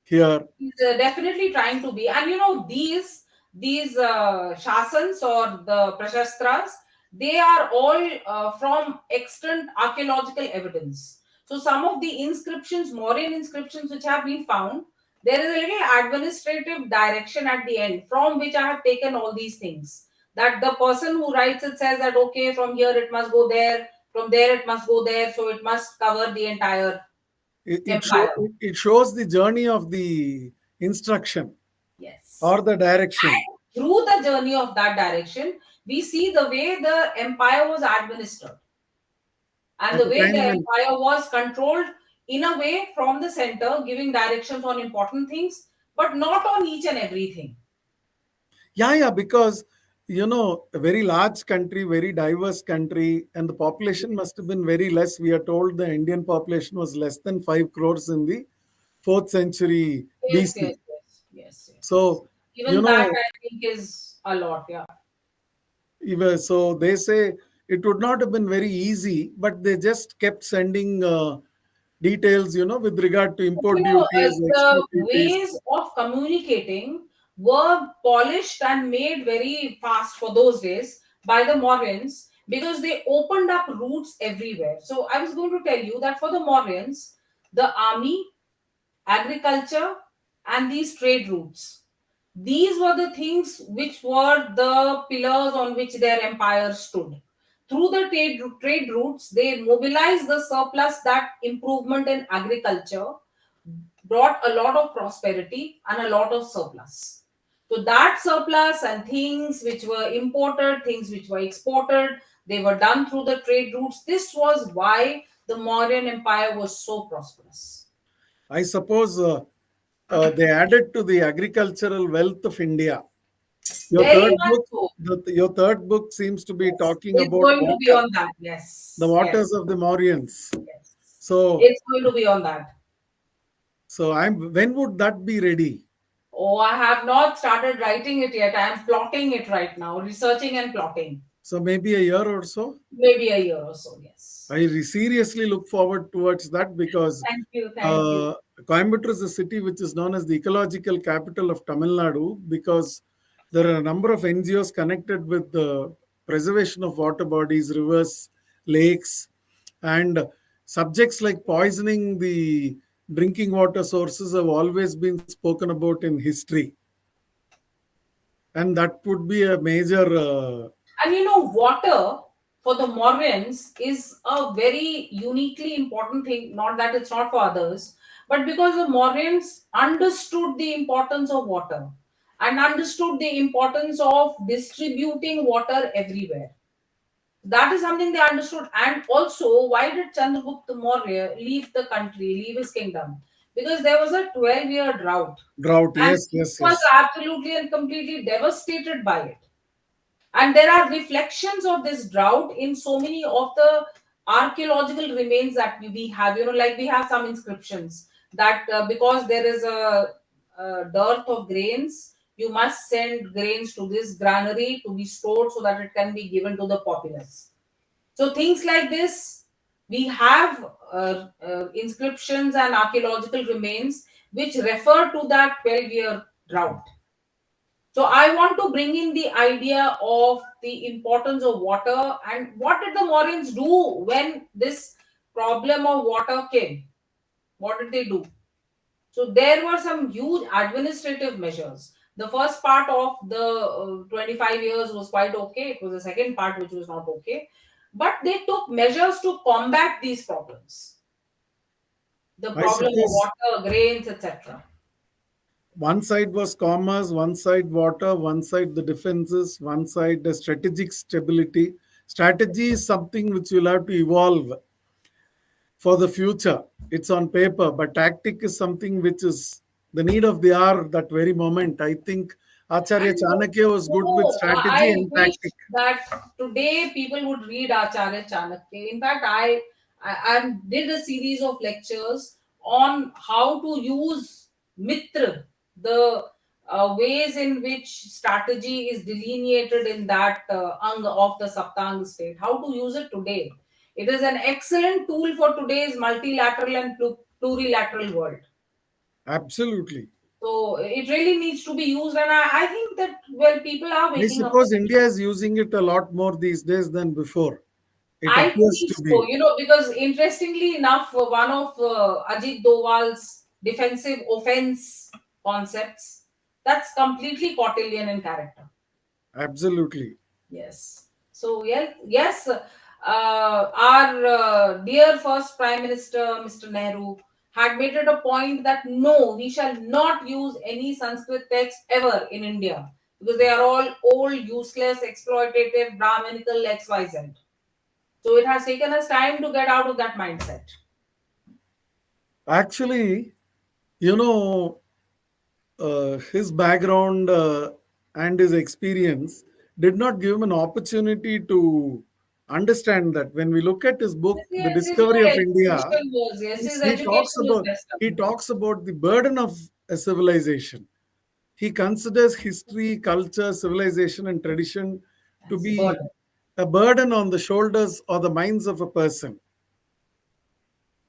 here. He's definitely trying to be. And these shasans or the prashastras, they are all from extant archaeological evidence. So some of the inscriptions, Mauryan inscriptions which have been found, there is a little administrative direction at the end from which I have taken all these things. That the person who writes it says that okay, from here it must go there, from there it must go there, so it must cover the entire empire. It shows the journey of the instruction Yes. or the direction And through the journey of that direction, we see the way the empire was administered and at the the way the time when. empire was controlled in a way from the center, giving directions on important things, but not on each and everything. Yeah, because a very large country, very diverse country, and the population must have been very less. We are told the Indian population was less than 5 crores in the 4th century Yes, yes, BC. yes, yes, yes, yes. So, you Even that know, I think is a lot. Yeah. so they say it would not have been very easy, but they just kept sending details, with regard to import duties, export The duties. ways of communicating were polished and made very fast for those days by the Mauryans because they opened up routes everywhere. So I was going to tell you that for the Mauryans, the army, agriculture, and these trade routes, these were the things which were the pillars on which their empire stood. through the trade routes, they mobilized the surplus. That improvement in agriculture brought a lot of prosperity and a lot of surplus. So that surplus and things which were imported, things which were exported, they were done through the trade routes. This was why the Mauryan Empire was so prosperous. I suppose they added to the agricultural wealth of India. Your Very third much book, so. your third book seems to be Yes. talking It's about going to be water, on that. the Yes. Yes. waters of the Mauryans. Yes. So, It's going to be on that. so I'm. When would that be ready? Oh, I have not started writing it yet. I am plotting it right now, researching and plotting. So maybe a year or so. Maybe a year or so, yes. I seriously look forward towards that because Thank you, thank you. uh, Coimbatore is a city which is known as the ecological capital of Tamil Nadu because there are a number of NGOs connected with the preservation of water bodies, rivers, lakes, and subjects like poisoning the drinking water sources have always been spoken about in history. And that would be a major. And water for the Mauryans is a very uniquely important thing. Not that it's not for others, but because the Mauryans understood the importance of water and understood the importance of distributing water everywhere. That is something they understood. And also, why did Chandragupta Maurya leave the country, leave his kingdom? Because there was a 12-year drought. Drought, And yes, he yes, was yes. absolutely and completely devastated by it. And there are reflections of this drought in so many of the archaeological remains that we have. Like we have some inscriptions that because there is a dearth of grains, you must send grains to this granary to be stored so that it can be given to the populace. So things like this, we have inscriptions and archaeological remains which refer to that 12-year drought. So I want to bring in the idea of the importance of water and what did the Mauryans do when this problem of water came? What did they do? So there were some huge administrative measures. The first part of the 25 years was quite okay. It was the second part which was not okay. But they took measures to combat these problems. The I problem of suppose water, grains, etc. one side was commerce, one side water, one side the defenses, one side the strategic stability. Strategy is something which will have to evolve for the future. It's on paper, but tactic is something which is the need of the hour that very moment. I think Acharya And Chanakya was good with strategy I and wish tactic. that today people would read Acharya Chanakya. In fact, I did a series of lectures on how to use Mitra, the ways in which strategy is delineated in that ang of the Saptang state, how to use it today. It is an excellent tool for today's multilateral and plurilateral world. Absolutely. So it really needs to be used, and I think that well, people are I waking up. suppose India is using it a lot more these days than before. It I appears think to so, be. because interestingly enough, one of Ajit Doval's defensive offense concepts that's completely Cottillian in character. Absolutely. Yes. So yes, our dear first Prime Minister, Mr. Nehru, had made it a point that no, we shall not use any Sanskrit text ever in India because they are all old, useless, exploitative, Brahminical XYZ. So it has taken us time to get out of that mindset. Actually, you know, his background and his experience did not give him an opportunity to understand that. When we look at his book, The Yes, his Discovery whole of India, education was, yes, his he talks education was about messed he up. talks about the burden of a civilization. He considers history, culture, civilization, and tradition to That's a be burden. a burden on the shoulders or the minds of a person.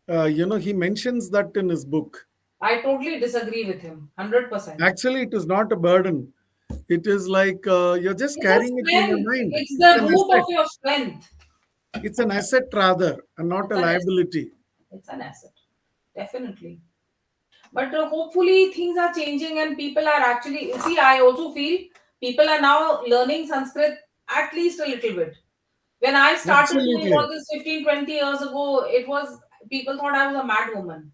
He mentions that in his book. I totally disagree with him, 100%. Actually, it is not a burden. It is like you're just It's a carrying it in your strength. mind. It's It's the an root of asset. your strength. It's an asset rather, and not It's a an asset. liability. It's an asset. Definitely. But hopefully things are changing and people are actually see. I also feel people are now learning Sanskrit at least a little bit. When I started doing Absolutely. all this 15, 20 years ago, it was people thought I was a mad woman.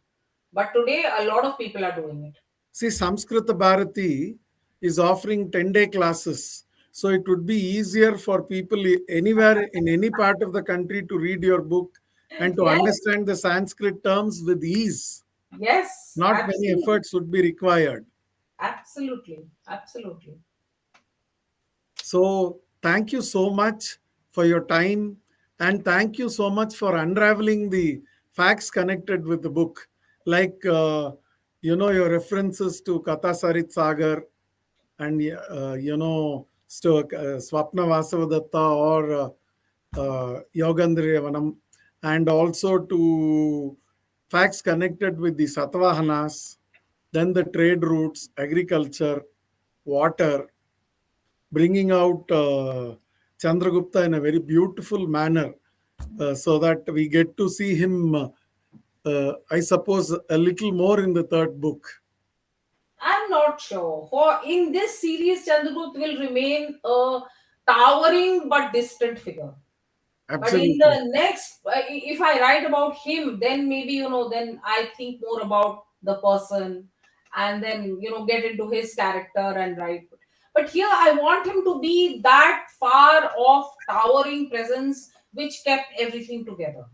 But today, a lot of people are doing it. See, Samskrita Bharati is offering 10-day classes. So it would be easier for people anywhere in any part of the country to read your book and to Yes, understand the Sanskrit terms with ease. yes, Not many absolutely, efforts would be required. absolutely, absolutely. So, thank you so much for your time, and thank you so much for unraveling the facts connected with the book, like your references to Katha Sarit Sagar and Swapna Vasavadatta or Yogandhriyavanam, and also to facts connected with the Satavahanas, then the trade routes, agriculture, water, bringing out Chandragupta in a very beautiful manner, so that we get to see him, I suppose, a little more in the third book. I'm not sure. For in this series, Chandragupta will remain a towering but distant figure. But in Absolutely. the next, if I write about him, then maybe, then I think more about the person and then, get into his character and write. But here I want him to be that far off, towering presence which kept everything together.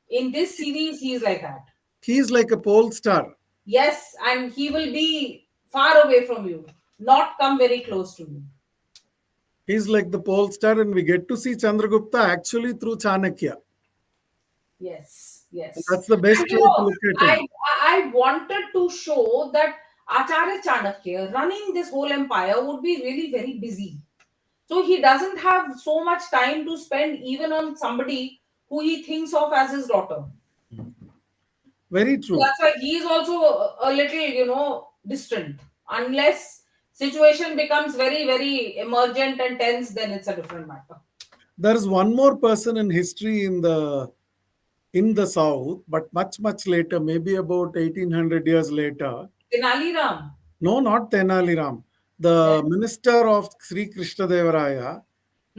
In this series, he's like that. He is like a pole star. Yes, and he will be far away from you, not come very close to you. He's like the pole star, and we get to see Chandragupta actually through Chanakya. Yes, And yes. that's the best And way to look at him. I wanted to show that Acharya Chanakya running this whole empire would be really very busy. So he doesn't have so much time to spend even on somebody who he thinks of as his daughter. Very So true. that's why he is also a little, distant. Unless situation becomes very, very emergent and tense, then it's a different matter. There's one more person in history in the south, but much much later, maybe about 1800 years later. Tenali Ram. No, not Tenali Ram. The Then, minister of Sri Krishnadevaraya,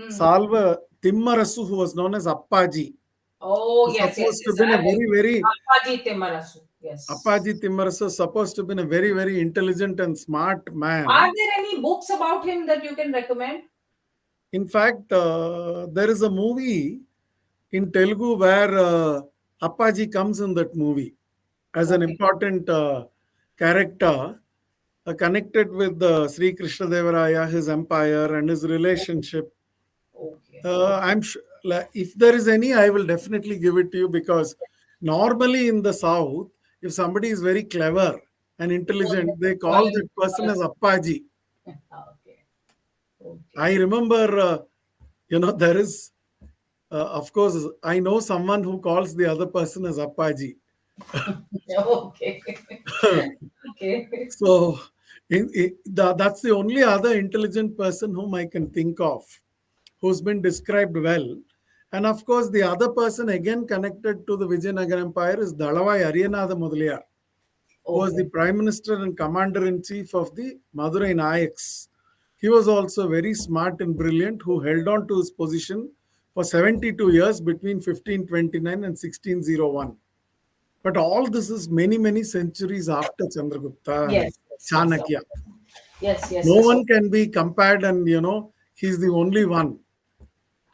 Salva Timmarasu, who was known as Appaji, Oh, was yes, yes, supposed to yes. have been a very, very Appaji Timarasu. Yes. Appaji Timmarasu is supposed to have been a very, very intelligent and smart Are man. there any books about him that you can recommend? In fact, there is a movie in Telugu where Appaji comes in that movie as an Okay. important character, connected with Sri Krishnadevaraya, his empire, and his relationship. Okay. Okay. I'm sure, like, if there is any, I will definitely give it to you, because normally in the south, if somebody is very clever and intelligent, they Call call him that person as Timarasu. Appaji. Okay. Okay. I remember, there is, of course, I know someone who calls the other person as Appaji. Okay. Okay. So that's the only other intelligent person whom I can think of who's been described well. And of course, the other person again connected to the Vijayanagar Empire is Dalavai Ariyanatha Mudaliyar, who was the Okay. prime minister and commander in chief of the Madurai Nayaks. He was also very smart and brilliant, who held on to his position for 72 years between 1529 and 1601. But all this is many, many centuries after Chandragupta and Yes. Yes. Yes. Chanakya. Yes. Yes. No Yes. one can be compared, and he's the only one.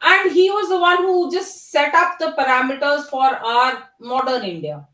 And he was the one who just set up the parameters for our modern India.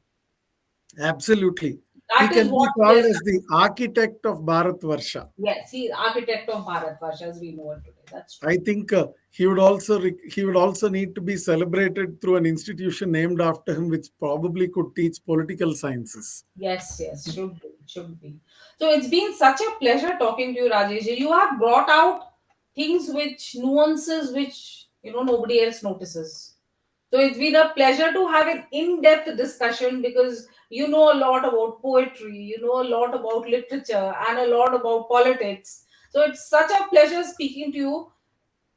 Absolutely. He That is can be what he called has as the done. architect of Bharatvarsha. Yes, he's architect of Bharatvarsha as we know it today. That's true. I think he would also need to be celebrated through an institution named after him, which probably could teach political sciences. Yes, yes, should be, should be. So it's been such a pleasure talking to you, Rajesh. You have brought out things which nuances which nobody else notices. So it's been a pleasure to have an in-depth discussion because you know a lot about poetry, you know a lot about literature, and a lot about politics. So it's such a pleasure speaking to you.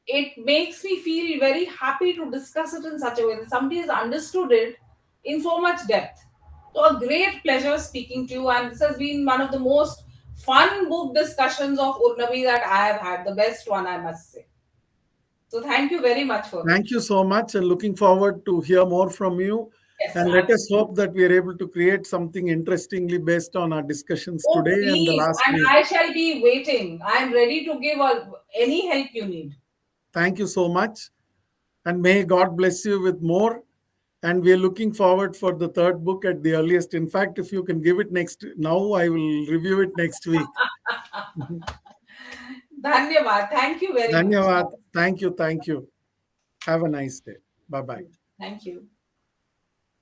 It makes me feel very happy to discuss it in such a way that somebody has understood it in so much depth. So, a great pleasure speaking to you, and this has been one of the most fun book discussions of Urnabhih that I have had. The best one, I must say. So thank you very much for Thank it. you so much, and looking forward to hear more from you. Yes, And let us absolutely. hope that we are able to create something interestingly based on our discussions Oh, today and the please. last And week. I shall be waiting. I am ready to give any help you need. Thank you so much, and may God bless you with more. And we are looking forward for the third book at the earliest. In fact, if you can give it next now, I will review it next week. Dhanyavad. Thank you very much. Dhanyavad. Thank you. Thank you. Have a nice day. Bye bye. Thank you.